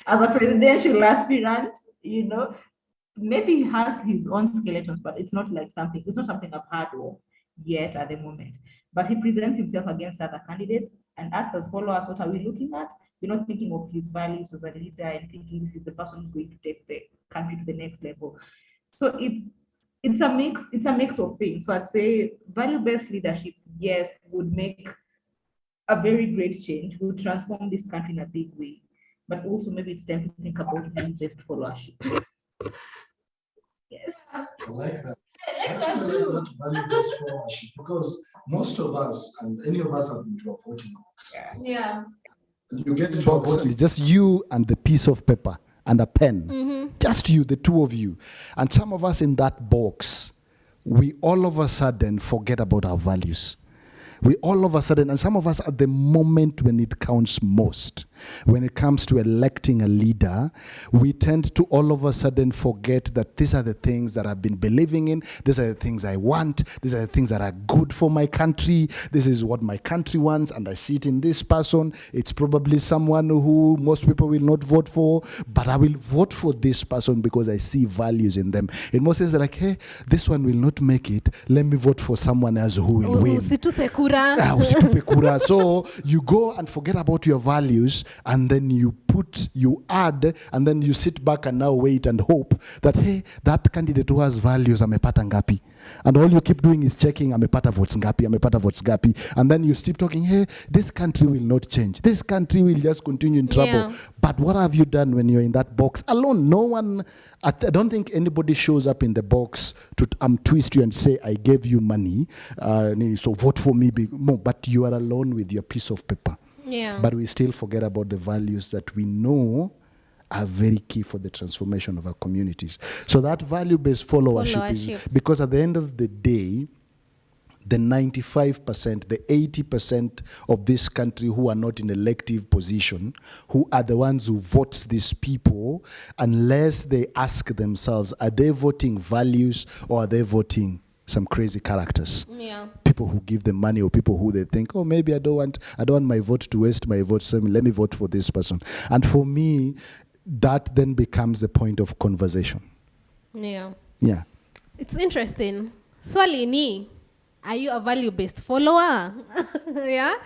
as a presidential aspirant, maybe he has his own skeletons, but it's not something I've heard of yet at the moment. But he presents himself against other candidates, and us as followers, what are we looking at? We're not thinking of his values as a leader and thinking this is the person who's going to take the country to the next level. So it's a mix of things. So I'd say value-based leadership, yes, would make a very great change, would transform this country in a big way. But also maybe it's time to think about value-based followership. Yes. I like that. Actually, I like that value-based followership because most of us, and any of us have been to a voting box. Yeah. And you get to a voting. It's just you and the piece of paper and a pen. Just you, the two of you. And some of us in that box, we all of a sudden forget about our values. We all of a sudden, and some of us at the moment when it counts most, when it comes to electing a leader, we tend to all of a sudden forget that these are the things that I've been believing in, these are the things I want, these are the things that are good for my country, this is what my country wants, and I see it in this person. It's probably someone who most people will not vote for, but I will vote for this person because I see values in them. In most cases, like, hey, this one will not make it, let me vote for someone else who will win. Usitupe kura. So you go and forget about your values, and then you add, and then you sit back and now wait and hope that, hey, that candidate who has values, amepata ngapi. And all you keep doing is checking, amepata votes ngapi. And then you keep talking, hey, this country will not change. This country will just continue in trouble. Yeah. But what have you done when you're in that box alone? No one, I don't think anybody shows up in the box to twist you and say, I gave you money, so vote for me. But you are alone with your piece of paper. Yeah. But we still forget about the values that we know are very key for the transformation of our communities. So that value-based followership is, because at the end of the day, the 95%, the 80% of this country who are not in elective position, who are the ones who vote these people, unless they ask themselves, are they voting values or are they voting some crazy characters? Yeah. People who give them money, or people who they think, oh, maybe I don't want my vote to waste my vote, so let me vote for this person. And for me, that then becomes the point of conversation. Yeah. Yeah. It's interesting. Swali ni, are you a value-based follower? Yeah.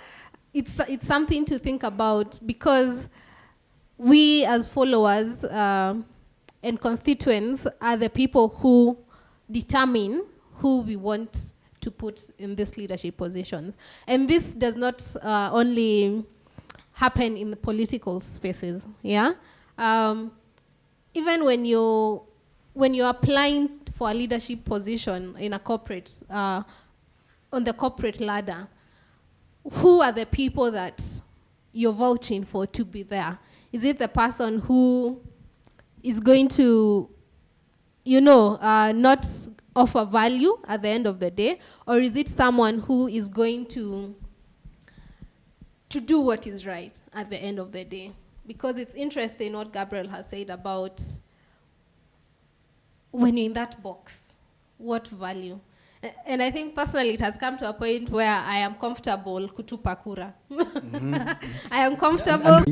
It's something to think about, because we as followers and constituents are the people who determine who we want to put in these leadership positions. And this does not only happen in the political spaces, yeah? Even when you're applying for a leadership position in a corporate, on the corporate ladder, who are the people that you're vouching for to be there? Is it the person who is going to not offer value at the end of the day? Or is it someone who is going to do what is right at the end of the day? Because it's interesting what Gabriel has said about when you're in that box, what value? And I think personally it has come to a point where I am comfortable kutupa kura. I am comfortable.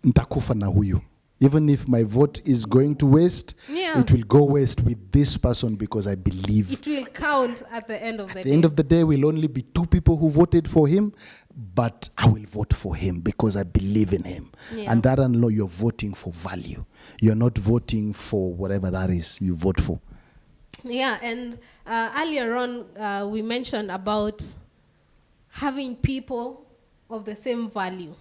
Nitakufa na huyu. Even if my vote is going to waste, it will go waste with this person because I believe. It will count at the end of the day. At the end of the day, will only be 2 people who voted for him, but I will vote for him because I believe in him. Yeah. And that and law, you're voting for value. You're not voting for whatever that is you vote for. Yeah, and earlier on, we mentioned about having people of the same value.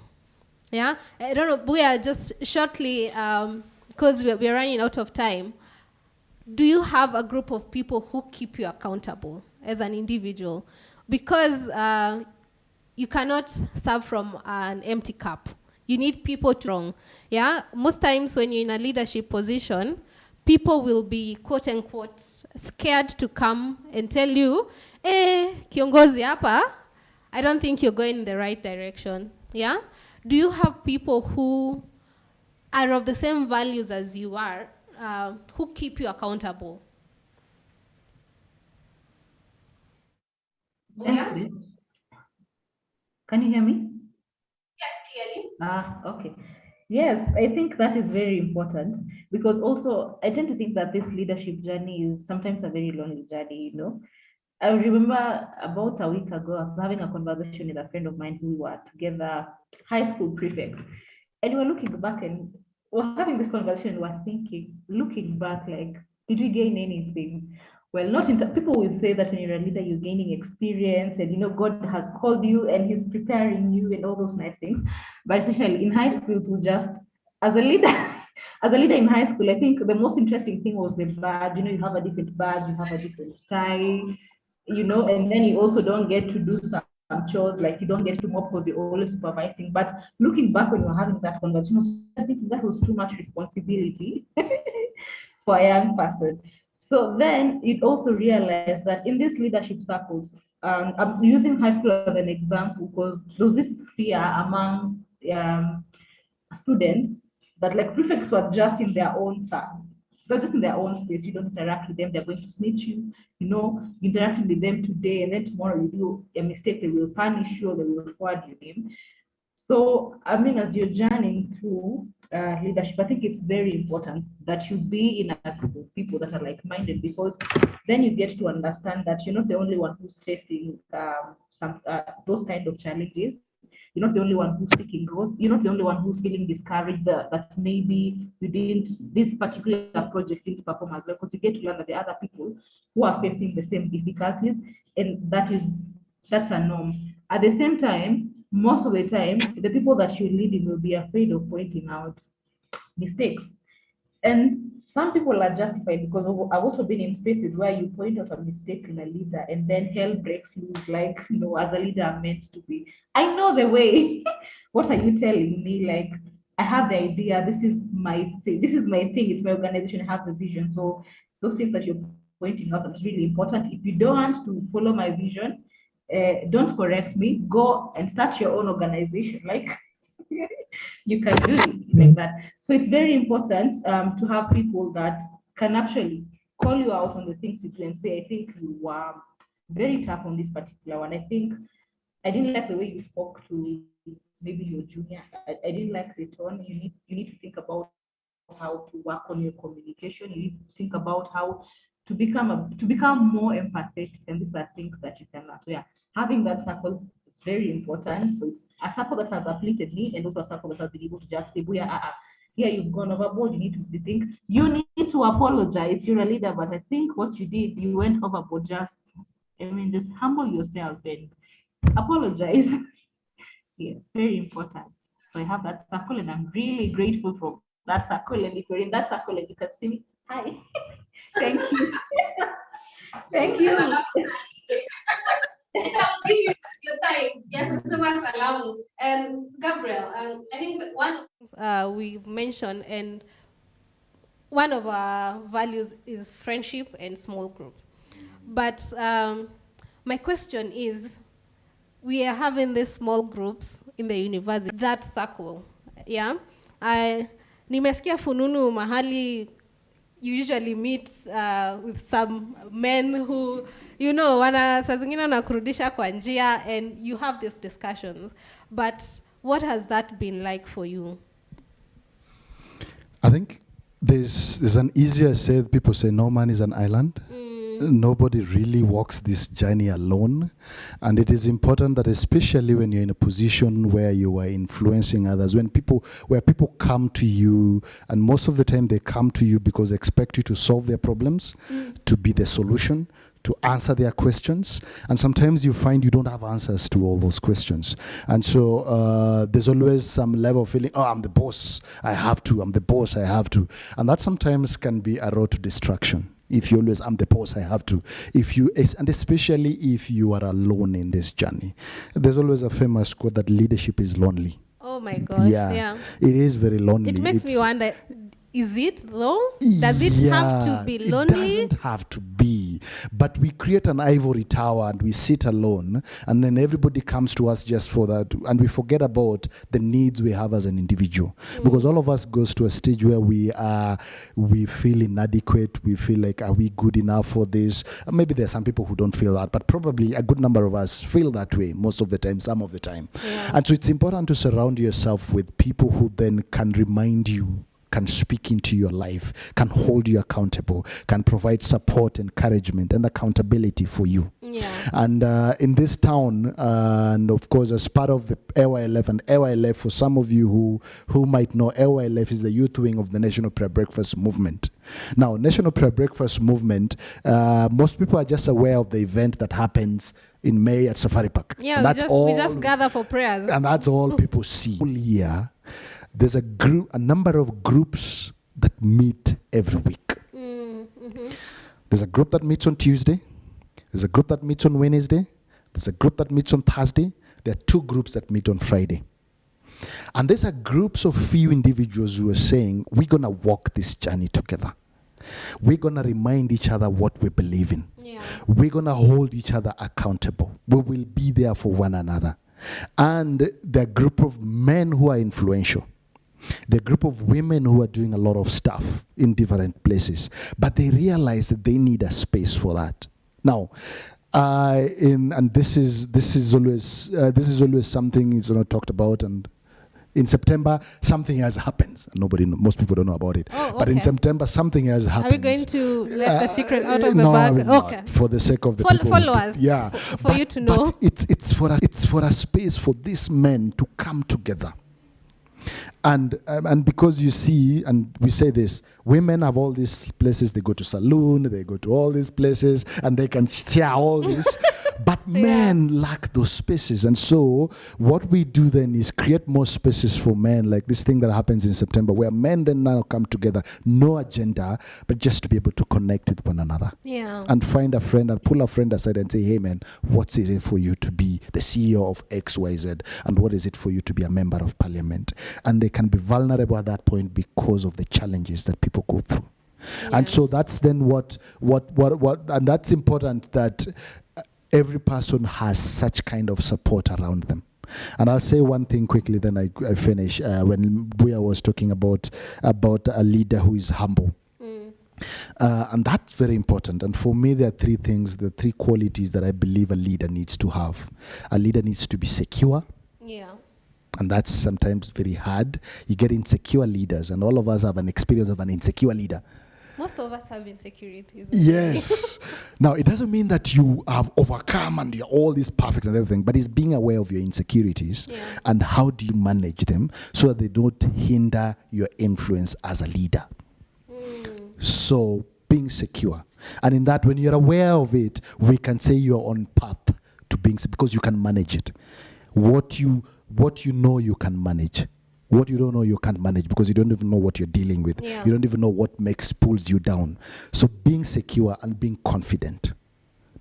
Yeah, I don't know, we are just shortly, because we're running out of time. Do you have a group of people who keep you accountable as an individual? Because you cannot serve from an empty cup. You need people to wrong. Yeah, most times when you're in a leadership position, people will be quote unquote scared to come and tell you, kiongozi hapa, I don't think you're going in the right direction. Yeah? Do you have people who are of the same values as you are, who keep you accountable? Thanks, Beth. Can you hear me? Yes, clearly. Okay. Yes, I think that is very important because also I tend to think that this leadership journey is sometimes a very lonely journey, I remember about a week ago, I was having a conversation with a friend of mine who were together, high school prefects. And we were looking back and we're having this conversation, we're thinking, looking back, like, did we gain anything? Well, not in people will say that when you're a leader, you're gaining experience and God has called you and he's preparing you and all those nice things. But essentially in high school, it was just as a leader, as a leader in high school, I think the most interesting thing was the badge. You have a different badge, you have a different tie, and then you also don't get to do some chores, like you don't get to mop because you're always supervising. But looking back when we were having that conversation, I think that was too much responsibility for a young person. So then you'd also realize that in these leadership circles, I'm using high school as an example because there was this fear amongst students that like prefects were just in their own time. They're just in their own space. You don't interact with them. They're going to snitch you. Interacting with them today and then tomorrow you do a mistake, they will punish you or they will forward your name. So, as you're journeying through leadership, I think it's very important that you be in a group of people that are like-minded because then you get to understand that you're not the only one who's facing those kind of challenges. You're not the only one who's seeking growth. You're not the only one who's feeling discouraged that maybe this particular project didn't perform as well, because you get to learn that there are other people who are facing the same difficulties, and that's a norm. At the same time, most of the time, the people that you're leading will be afraid of pointing out mistakes. And some people are justified because I've also been in spaces where you point out a mistake in a leader and then hell breaks loose, like, as a leader, I'm meant to be. I know the way. What are you telling me? Like, I have the idea. This is my thing. This is my thing. It's my organization. I have the vision. So those things that you're pointing out is really important. If you don't want to follow my vision, don't correct me. Go and start your own organization. Like, you can do it like that. So it's very important to have people that can actually call you out on the things you do and say, I think you were very tough on this particular one. I think I didn't like the way you spoke to maybe your junior. I didn't like the tone. You need to think about how to work on your communication. You need to think about how to become more empathetic, and these are things that you can learn. So yeah, having that circle is very important. So it's a circle that has uplifted me, and also a circle that has been able to just say, here you've gone overboard. You need to think. You need to apologize. You're a leader, but I think what you did, you went overboard. Just humble yourself and apologize. Yeah, very important. So I have that circle, and I'm really grateful for that circle. And if you're in that circle and you can see me, hi. Thank you. Thank you. I shall give you your time. Yes, so much allow. And Gabriel, I think one we mentioned, and one of our values is friendship and small group. But my question is, we are having these small groups in the university, that circle, yeah? Nimesikia fununu mahali you usually meet with some men who, you know, saa zingine wanakurudisha kwa njia, and you have these discussions. But what has that been like for you? I think there's an easier say. People say no man is an island. Nobody really walks this journey alone, and it is important that, especially when you're in a position where you are influencing others, where people come to you, and most of the time they come to you because they expect you to solve their problems, to be the solution, to answer their questions, and sometimes you find you don't have answers to all those questions, and so there's always some level of feeling, oh, I'm the boss, I have to, I'm the boss, I have to, and that sometimes can be a road to destruction. If you always, I'm the boss, I have to. And especially if you are alone in this journey. There's always a famous quote that leadership is lonely. Oh my gosh, yeah. It is very lonely. It makes me wonder, is it though? Does it have to be lonely? It doesn't have to be. But we create an ivory tower and we sit alone, and then everybody comes to us just for that, and we forget about the needs we have as an individual. Because all of us goes to a stage where we feel inadequate, we feel like, are we good enough for this? Maybe there are some people who don't feel that, but probably a good number of us feel that way most of the time, some of the time. Yeah. And so it's important to surround yourself with people who then can remind you, can speak into your life, can hold you accountable, can provide support, encouragement, and accountability for you. Yeah. And in this town, and of course, as part of the AYLF, and AYLF, for some of you who might know, AYLF is the youth wing of the National Prayer Breakfast Movement. Now, National Prayer Breakfast Movement, most people are just aware of the event that happens in May at Safari Park. Yeah, we just gather for prayers. And that's all people see. All year, there's a number of groups that meet every week. There's a group that meets on Tuesday. There's a group that meets on Wednesday. There's a group that meets on Thursday. There are 2 groups that meet on Friday. And these are groups of few individuals who are saying, we're going to walk this journey together. We're going to remind each other what we believe in. Yeah. We're going to hold each other accountable. We will be there for one another. And the group of men who are influential. The group of women who are doing a lot of stuff in different places, but they realize that they need a space for that. Now, this is always something is not talked about. And in September, something has happened. Most people don't know about it. Oh, okay. But in September, something has happened. Are we going to let the secret out of the no, bag? I will Okay. not, for the sake of the people. Follow us. Yeah. For you to know. But it's for a space for these men to come together. And because you see, and we say this, women have all these places, they go to saloon, they go to all these places, and they can share all this. But men lack those spaces. And so what we do then is create more spaces for men, like this thing that happens in September, where men then now come together, no agenda, but just to be able to connect with one another. Yeah. And find a friend and pull a friend aside and say, hey man, what's it for you to be the CEO of XYZ? And what is it for you to be a member of parliament? And they can be vulnerable at that point because of the challenges that people go through. Yeah. And so that's then what and that's important, that every person has such kind of support around them. And I'll say one thing quickly, then I finish. When Buya was talking about a leader who is humble. And that's very important. And for me, there are 3 things, the 3 qualities that I believe a leader needs to have. A leader needs to be secure. Yeah. And that's sometimes very hard. You get insecure leaders, and all of us have an experience of an insecure leader. Most of us have insecurities. Yes. Now, it doesn't mean that you have overcome and you're all this perfect and everything, but it's being aware of your insecurities and how do you manage them so that they don't hinder your influence as a leader. So, being secure. And in that, when you're aware of it, we can say you're on path to being, because you can manage it. What you know you can manage. What you don't know, you can't manage, because you don't even know what you're dealing with. Yeah. You don't even know what pulls you down. So being secure and being confident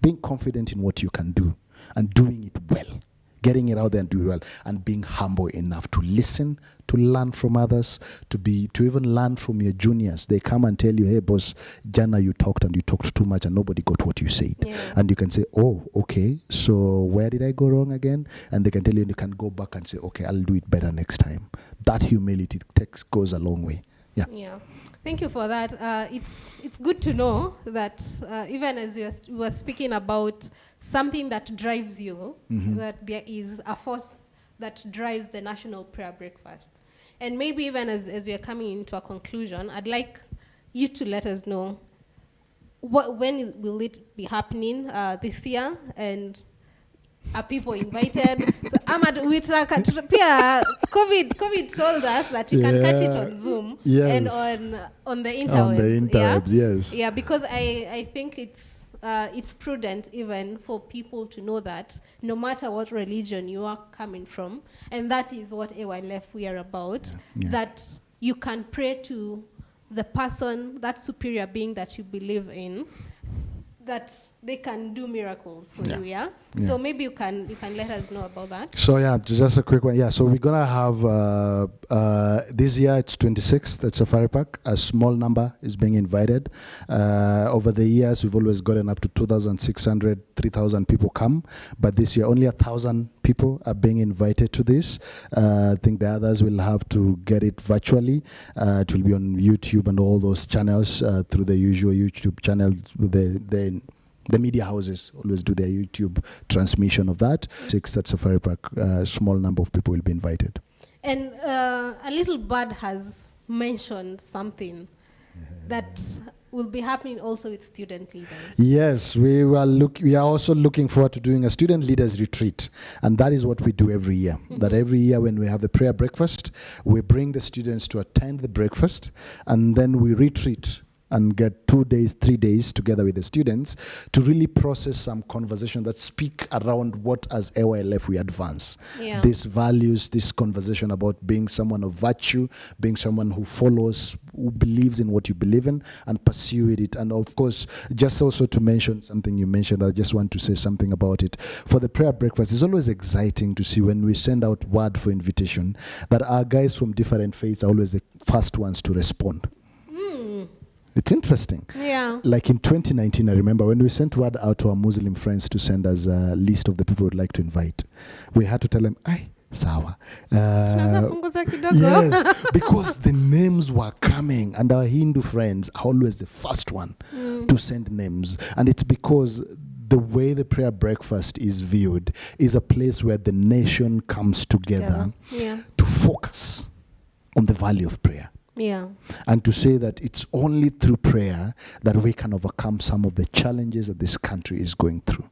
in what you can do and doing it well getting it out there and doing well, and being humble enough to listen, to learn from others, to even learn from your juniors. They come and tell you, hey boss, Jana, you talked too much and nobody got what you said. And you can say, oh, okay, so where did I go wrong again? And they can tell you, and you can go back and say, okay, I'll do it better next time. That humility goes a long way. Yeah. Thank you for that. It's good to know that even as you were speaking about something that drives you, that there is a force that drives the National Prayer Breakfast. And maybe even as we are coming into a conclusion, I'd like you to let us know when will it be happening this year, and are people invited? So Ahmad, COVID told us that you can catch it on Zoom and on the interwebs. On the interwebs, yes. Yeah, because I think it's prudent even for people to know that no matter what religion you are coming from, and that is what AYLF we are about, that you can pray to the person, that superior being that you believe in, that they can do miracles for you, So maybe you can let us know about that. So just a quick one. So we're gonna have this year it's 26th at Safari Park. A small number is being invited. Over the years, we've always gotten up to 2,600, 3,000 people come, but this year only 1,000 people are being invited to this. I think the others will have to get it virtually. It will be on YouTube and all those channels through the usual YouTube channel. The media houses always do their YouTube transmission of that. 6th at Safari Park, a small number of people will be invited. And a little bird has mentioned something that will be happening also with student leaders. Yes, we are also looking forward to doing a student leaders retreat. And that is what we do every year. That every year when we have the prayer breakfast, we bring the students to attend the breakfast, and then we retreat and get 2 days, 3 days together with the students to really process some conversation that speak around what as AYLF we advance. These values, this conversation about being someone of virtue, being someone who follows, who believes in what you believe in and pursue it. And of course, just also to mention something you mentioned, I just want to say something about it. For the prayer breakfast, it's always exciting to see when we send out word for invitation that our guys from different faiths are always the first ones to respond. It's interesting. Like in 2019, I remember when we sent word out to our Muslim friends to send us a list of the people we'd like to invite, we had to tell them, sawa. Yes, because the names were coming, and our Hindu friends are always the first one to send names. And it's because the way the prayer breakfast is viewed is a place where the nation comes together to focus on the value of prayer. And to say that it's only through prayer that we can overcome some of the challenges that this country is going through.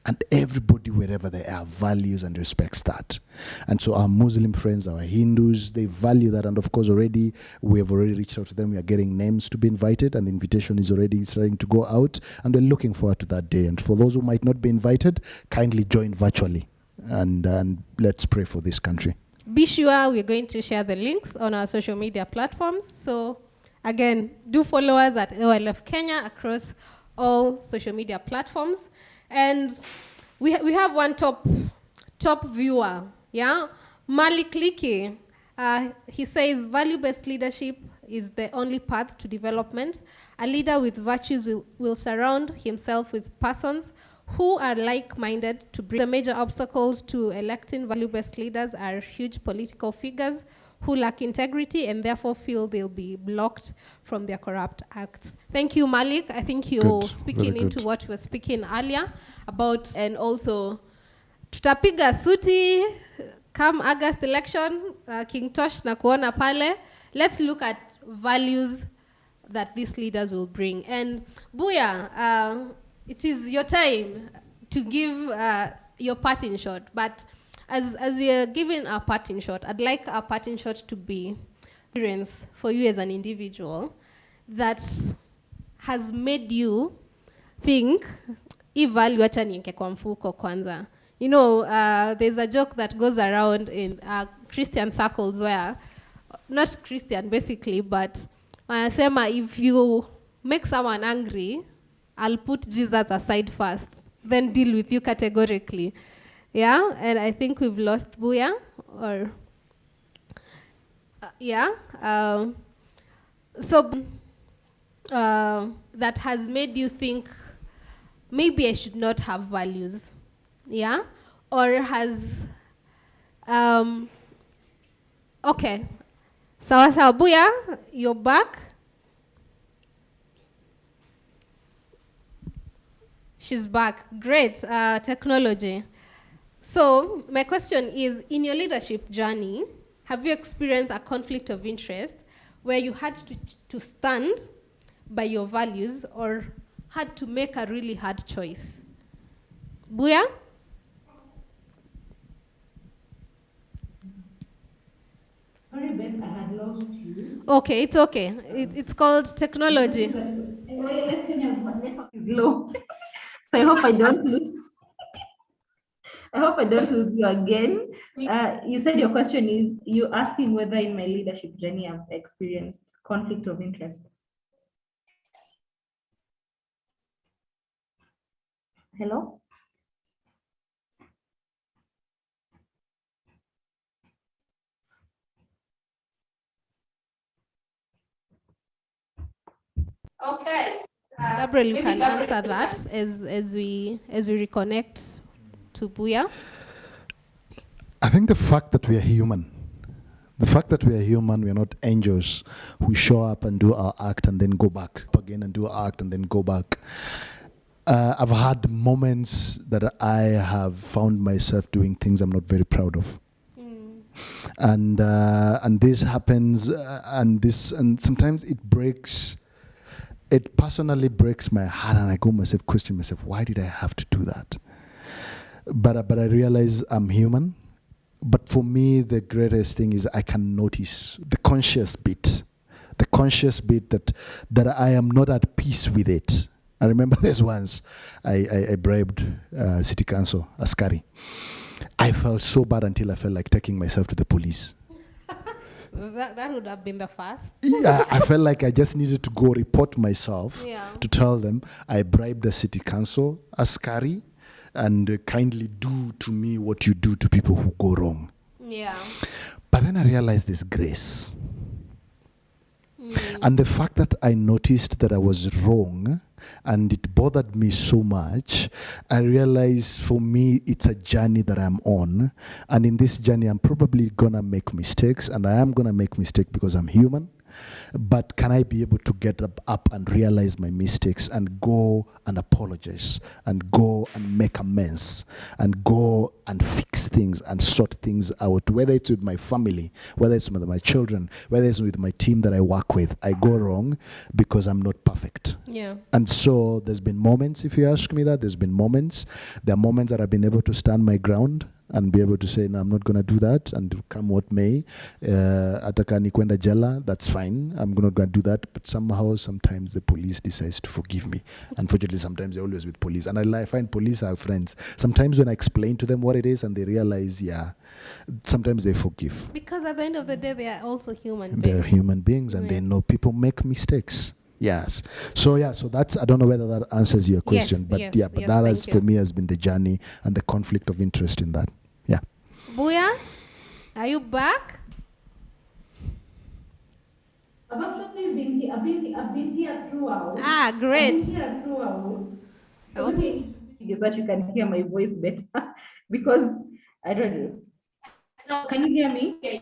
And everybody, wherever they are, values and respects that. And so our Muslim friends, our Hindus, they value that. And of course, we have already reached out to them. We are getting names to be invited, and the invitation is already starting to go out. And we're looking forward to that day. And for those who might not be invited, kindly join virtually. And let's pray for this country. Be sure we're going to share the links on our social media platforms. So again, do follow us at AYLF Kenya across all social media platforms. And we have one top viewer, Malik Liki. He says, value-based leadership is the only path to development. A leader with virtues will surround himself with persons who are like-minded to bring. The major obstacles to electing value-based leaders are huge political figures who lack integrity and therefore feel they'll be blocked from their corrupt acts. Thank you, Malik. I think you're speaking into what we were speaking earlier about, and also tutapiga suti come August election, King Tosh na kuona pale. Let's look at values that these leaders will bring. And Buya, it is your time to give your parting shot. But as we are giving our parting shot, I'd like our parting shot to be experience for you as an individual that has made you think, value acha niweke kwa mfuko kwanza. You know, there's a joke that goes around in Christian circles where, not Christian basically, but wanasema if you make someone angry, I'll put Jesus aside first, then deal with you categorically. Yeah, and I think we've lost Buya, or yeah. So that has made you think maybe I should not have values, yeah, or has okay. Sawa sawa, Buya, you're back. She's back. Great. Technology. So, my question is, in your leadership journey, have you experienced a conflict of interest where you had to stand by your values or had to make a really hard choice? Buya? Sorry, Beth, I had lost you. Okay, it's okay. It's called technology. Network is low. So I hope I don't lose. I hope I don't lose you again. You said your question is you asking whether in my leadership journey I've experienced conflict of interest. Hello? Okay. Gabriel, you can answer that as we reconnect to Buya. I think the fact that we are human, we are not angels who show up and do our act and then go back again and do our act and then go back. I've had moments that I have found myself doing things I'm not very proud of. And this happens, and sometimes it personally breaks my heart, and I question myself, why did I have to do that? But I realize I'm human. But for me, the greatest thing is I can notice the conscious bit that I am not at peace with it. I remember this once, I bribed city council, Askari. I felt so bad until I felt like taking myself to the police. That would have been the first. Yeah, I felt like I just needed to go report myself Yeah. to tell them I bribed the city council, Askari, and kindly do to me what you do to people who go wrong. Yeah. But then I realized this grace. And the fact that I noticed that I was wrong and it bothered me so much, I realized for me it's a journey that I'm on. And in this journey, I'm probably going to make mistakes, and I am going to make mistakes because I'm human. But can I be able to get up and realize my mistakes and go and apologize and go and make amends and go and fix things and sort things out, whether it's with my family, whether it's with my children, whether it's with my team that I work with. I go wrong because I'm not perfect. Yeah. And so there's been moments, if you ask me that, there are moments that I've been able to stand my ground and be able to say, no, I'm not going to do that, and come what may. Ataka ni kwenda jela, that's fine. I'm not going to do that. But sometimes the police decides to forgive me. Unfortunately, sometimes they're always with police. And I find police are friends. Sometimes when I explain to them what it is and they realize, sometimes they forgive. Because at the end of the day, they are also human beings. They're human beings, and they know people make mistakes. Yes. So that's, I don't know whether that answers your question, but that has for me has been the journey and the conflict of interest in that. Yeah. Buya, are you back? I've actually been here. I've been here throughout. Ah, great. I've been here throughout. So Okay. is that you can hear my voice better because I don't know. Can you hear me?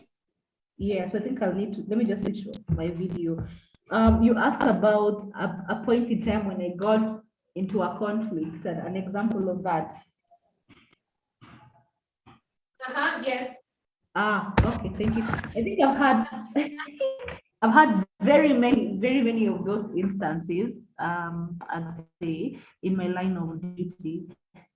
Yeah, so I think I'll need to, let me just switch my video. You asked about a point in time when I got into a conflict, and an example of that. Yes. Okay, thank you. I think I've had very many of those instances, I'd say, in my line of duty.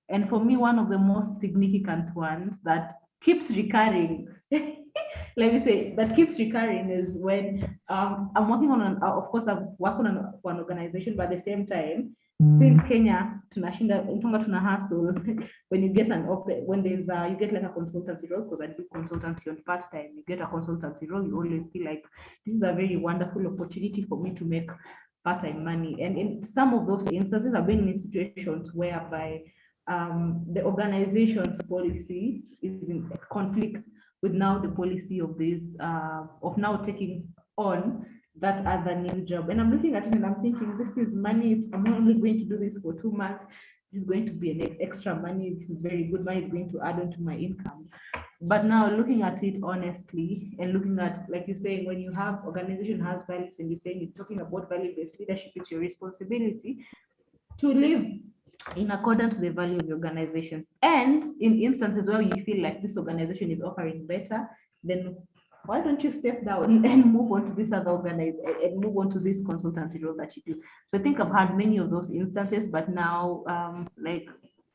And for me, one of the most significant ones that keeps recurring, let me say, that keeps recurring is when I'm working on of course, I've worked on an organization, but at the same time, since Kenya, tuna hustle, when you get when there's you get like a consultancy role, because I do consultancy on part-time, you get a consultancy role, you always feel like this is a very wonderful opportunity for me to make part-time money. And in some of those instances, I've been in situations whereby the organization's policy is in conflicts with now the policy of this of now taking on that other new job. And I'm looking at it and I'm thinking, this is money. I'm not only going to do this for 2 months. This is going to be an extra money. This is very good money. It's going to add on to my income. But now looking at it honestly and looking at, like you're saying, when you have organization has values and you're saying you're talking about value-based leadership, it's your responsibility to live in accordance to the value of the organizations. And in instances where you feel like this organization is offering better, then why don't you step down and move on to this other organization and move on to this consultancy role that you do? So I think I've had many of those instances, but now like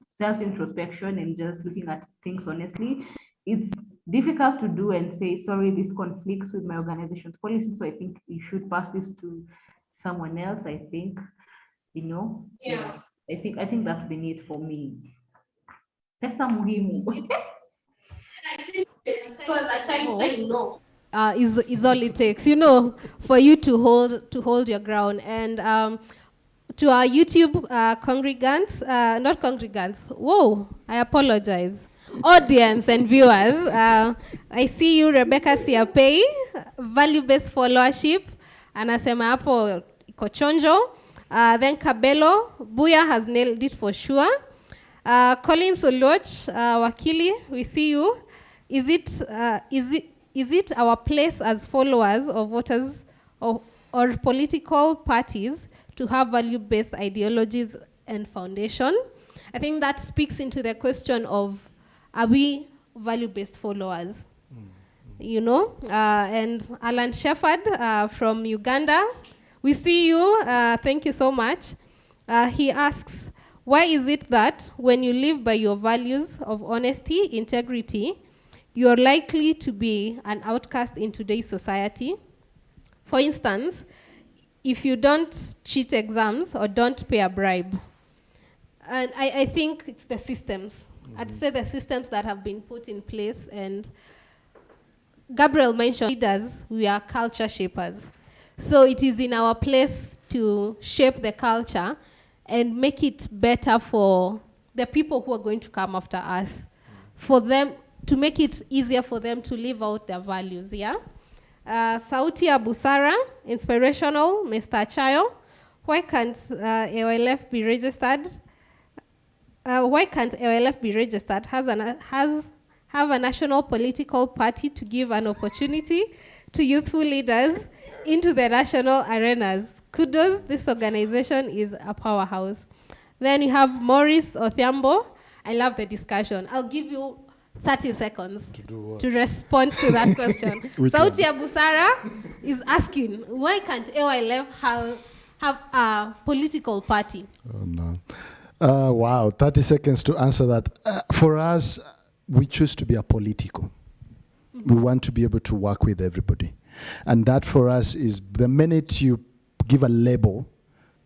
self-introspection and just looking at things honestly, it's difficult to do and say, sorry, this conflicts with my organization's policy, so I think you should pass this to someone else. I think, yeah. I think that's been it for me. Pesa muhimu. Because at times saying no is all it takes, for you to hold your ground. And to our YouTube congregants, not congregants. Whoa, I apologize. Audience and viewers, I see you, Rebecca Siapei, value-based followership, anasema hapo iko chonjo. Then Kabelo, Buya has nailed it for sure. Colin Soloch, Wakili, we see you. Is it our place as followers of voters or political parties to have value-based ideologies and foundation? I think that speaks into the question of, are we value-based followers? And Alan Shepherd from Uganda, we see you. Thank you so much. He asks, why is it that when you live by your values of honesty, integrity, you are likely to be an outcast in today's society? For instance, if you don't cheat exams or don't pay a bribe. And I think it's the systems. I'd say the systems that have been put in place. And Gabriel mentioned leaders, we are culture shapers. So it is in our place to shape the culture and make it better for the people who are going to come after us, for them to make it easier for them to live out their values, yeah? Sauti ya Busara, inspirational, Mr. Chayo. Why can't AOLF be registered? Why can't AOLF be registered? Have a national political party to give an opportunity to youthful leaders into the national arenas. Kudos, this organization is a powerhouse. Then you have Maurice Othiambo. I love the discussion. I'll give you 30 seconds to respond to that question. Sauti ya Busara is asking, why can't AOLF have a political party? Oh, no. Wow, 30 seconds to answer that. For us, we choose to be apolitical. We want to be able to work with everybody. And that for us is the minute you give a label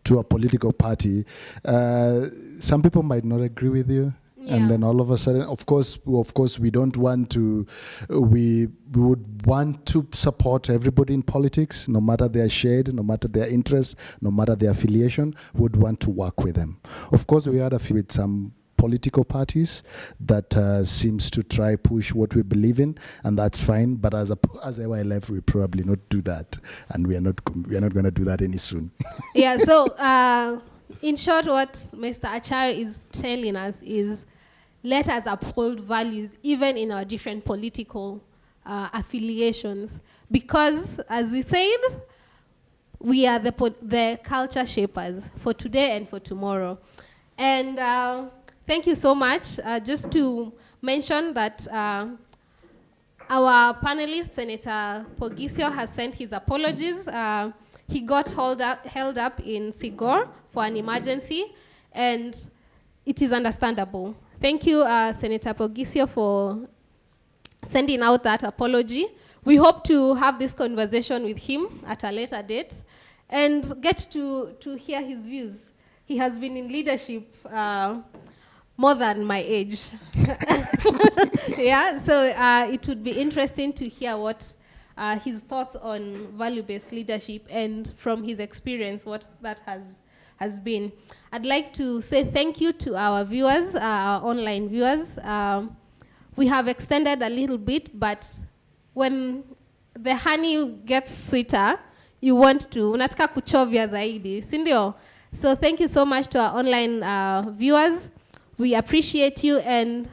to a political party, some people might not agree with you. Yeah. And then all of a sudden, of course, we don't want to, we would want to support everybody in politics, no matter their shade, no matter their interest, no matter their affiliation, would want to work with them. Of course, we had a few with some political parties that seems to try push what we believe in, and that's fine. But as AYLF, we probably not do that, and we are not going to do that any soon. Yeah. So, in short, what Mr. Achayo is telling us is, let us uphold values even in our different political affiliations, because, as we said, we are the culture shapers for today and for tomorrow. And thank you so much. Just to mention that our panelist, Senator Pogisio, has sent his apologies. He got held up in Sigor for an emergency, and it is understandable. Thank you, Senator Pogisio, for sending out that apology. We hope to have this conversation with him at a later date and get to hear his views. He has been in leadership more than my age. Yeah, so it would be interesting to hear what his thoughts on value-based leadership, and from his experience, what that has has been. I'd like to say thank you to our viewers, our online viewers. We have extended a little bit, but when the honey gets sweeter, you want to, unataka kuchovya zaidi, si ndio? So thank you so much to our online viewers. We appreciate you, and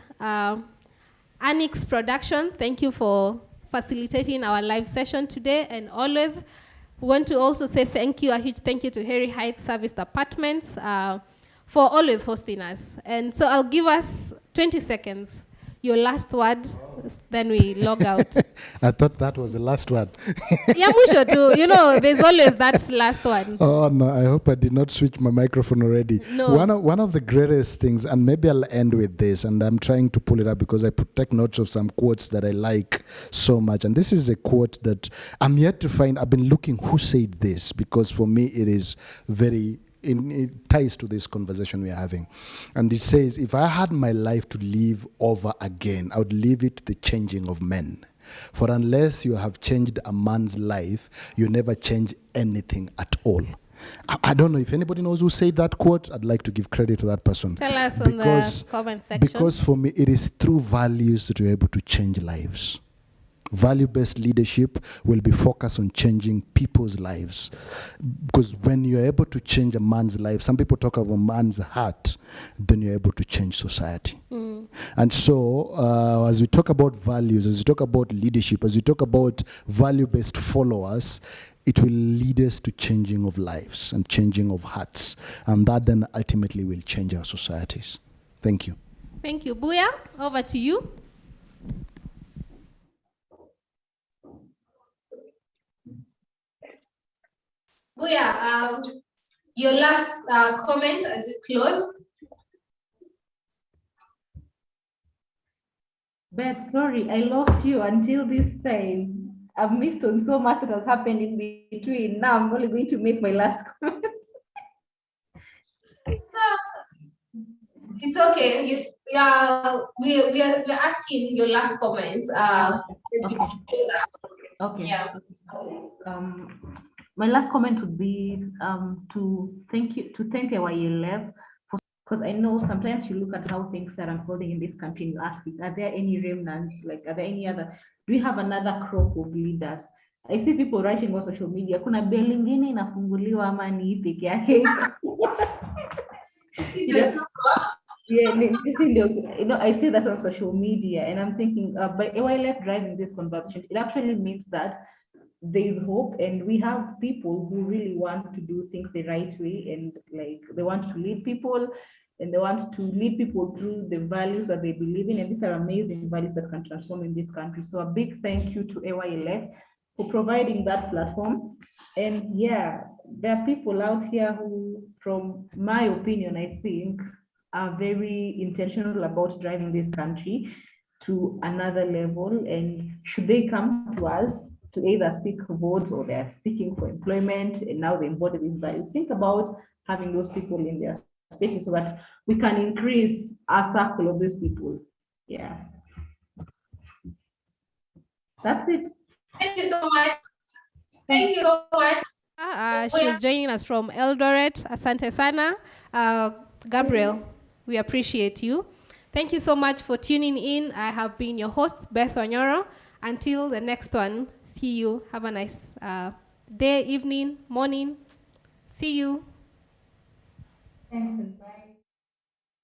Anix Production, thank you for facilitating our live session today, and always want to also say thank you, a huge thank you to Harry Heights Service Apartments for always hosting us. And so I'll give us 20 seconds, your last word, then we log out. I thought that was the last one. Yeah, mwisho tu. You know, there's always that last one. Oh no, I hope I did not switch my microphone already. No. One of the greatest things, and maybe I'll end with this, and I'm trying to pull it up because I take notes of some quotes that I like so much. And this is a quote that I'm yet to find. I've been looking who said this, because for me it is very, it ties to this conversation we're having. And it says, if I had my life to live over again, I would leave it to the changing of men. For unless you have changed a man's life, you never change anything at all. I don't know if anybody knows who said that quote. I'd like to give credit to that person. Tell us in the comment section. Because for me, it is through values that you're able to change lives. Value-based leadership will be focused on changing people's lives. Because when you're able to change a man's life, some people talk of a man's heart, then you're able to change society. And so, as we talk about values, as we talk about leadership, as we talk about value-based followers, it will lead us to changing of lives and changing of hearts. And that then ultimately will change our societies. Thank you. Thank you. Buya, over to you. Buya, your last comment as it close. Beth, sorry, I lost you until this time. I've missed on so much that has happened in between. Now I'm only going to make my last comment. It's okay. We're asking your last comment. Okay. Yeah. My last comment would be to thank AYLF, because I know sometimes you look at how things are unfolding in this country and you ask, are there any remnants? Like, are there any other? Do we have another crop of leaders? I see people writing on social media, kuna bell ingine inafunguliwa ama ni hii peke yake. Yeah, I see that on social media, and I'm thinking, by AYLF driving this conversation, it actually means that there is hope, and we have people who really want to do things the right way, and like they want to lead people, and they want to lead people through the values that they believe in, and these are amazing values that can transform in this country. So a big thank you to AYLF for providing that platform. And yeah, there are people out here who, from my opinion, I think, are very intentional about driving this country to another level. And should they come to us to either seek votes or they're seeking for employment and now they embody these values, think about having those people in their spaces so that we can increase our circle of these people. Yeah. That's it. Thank you so much. Thank you so much. She was joining us from Eldoret. Asante sana. Gabriel, we appreciate you. Thank you so much for tuning in. I have been your host, Beth Onyoro. Until the next one, see you. Have a nice day, evening, morning. See you. Thanks and bye.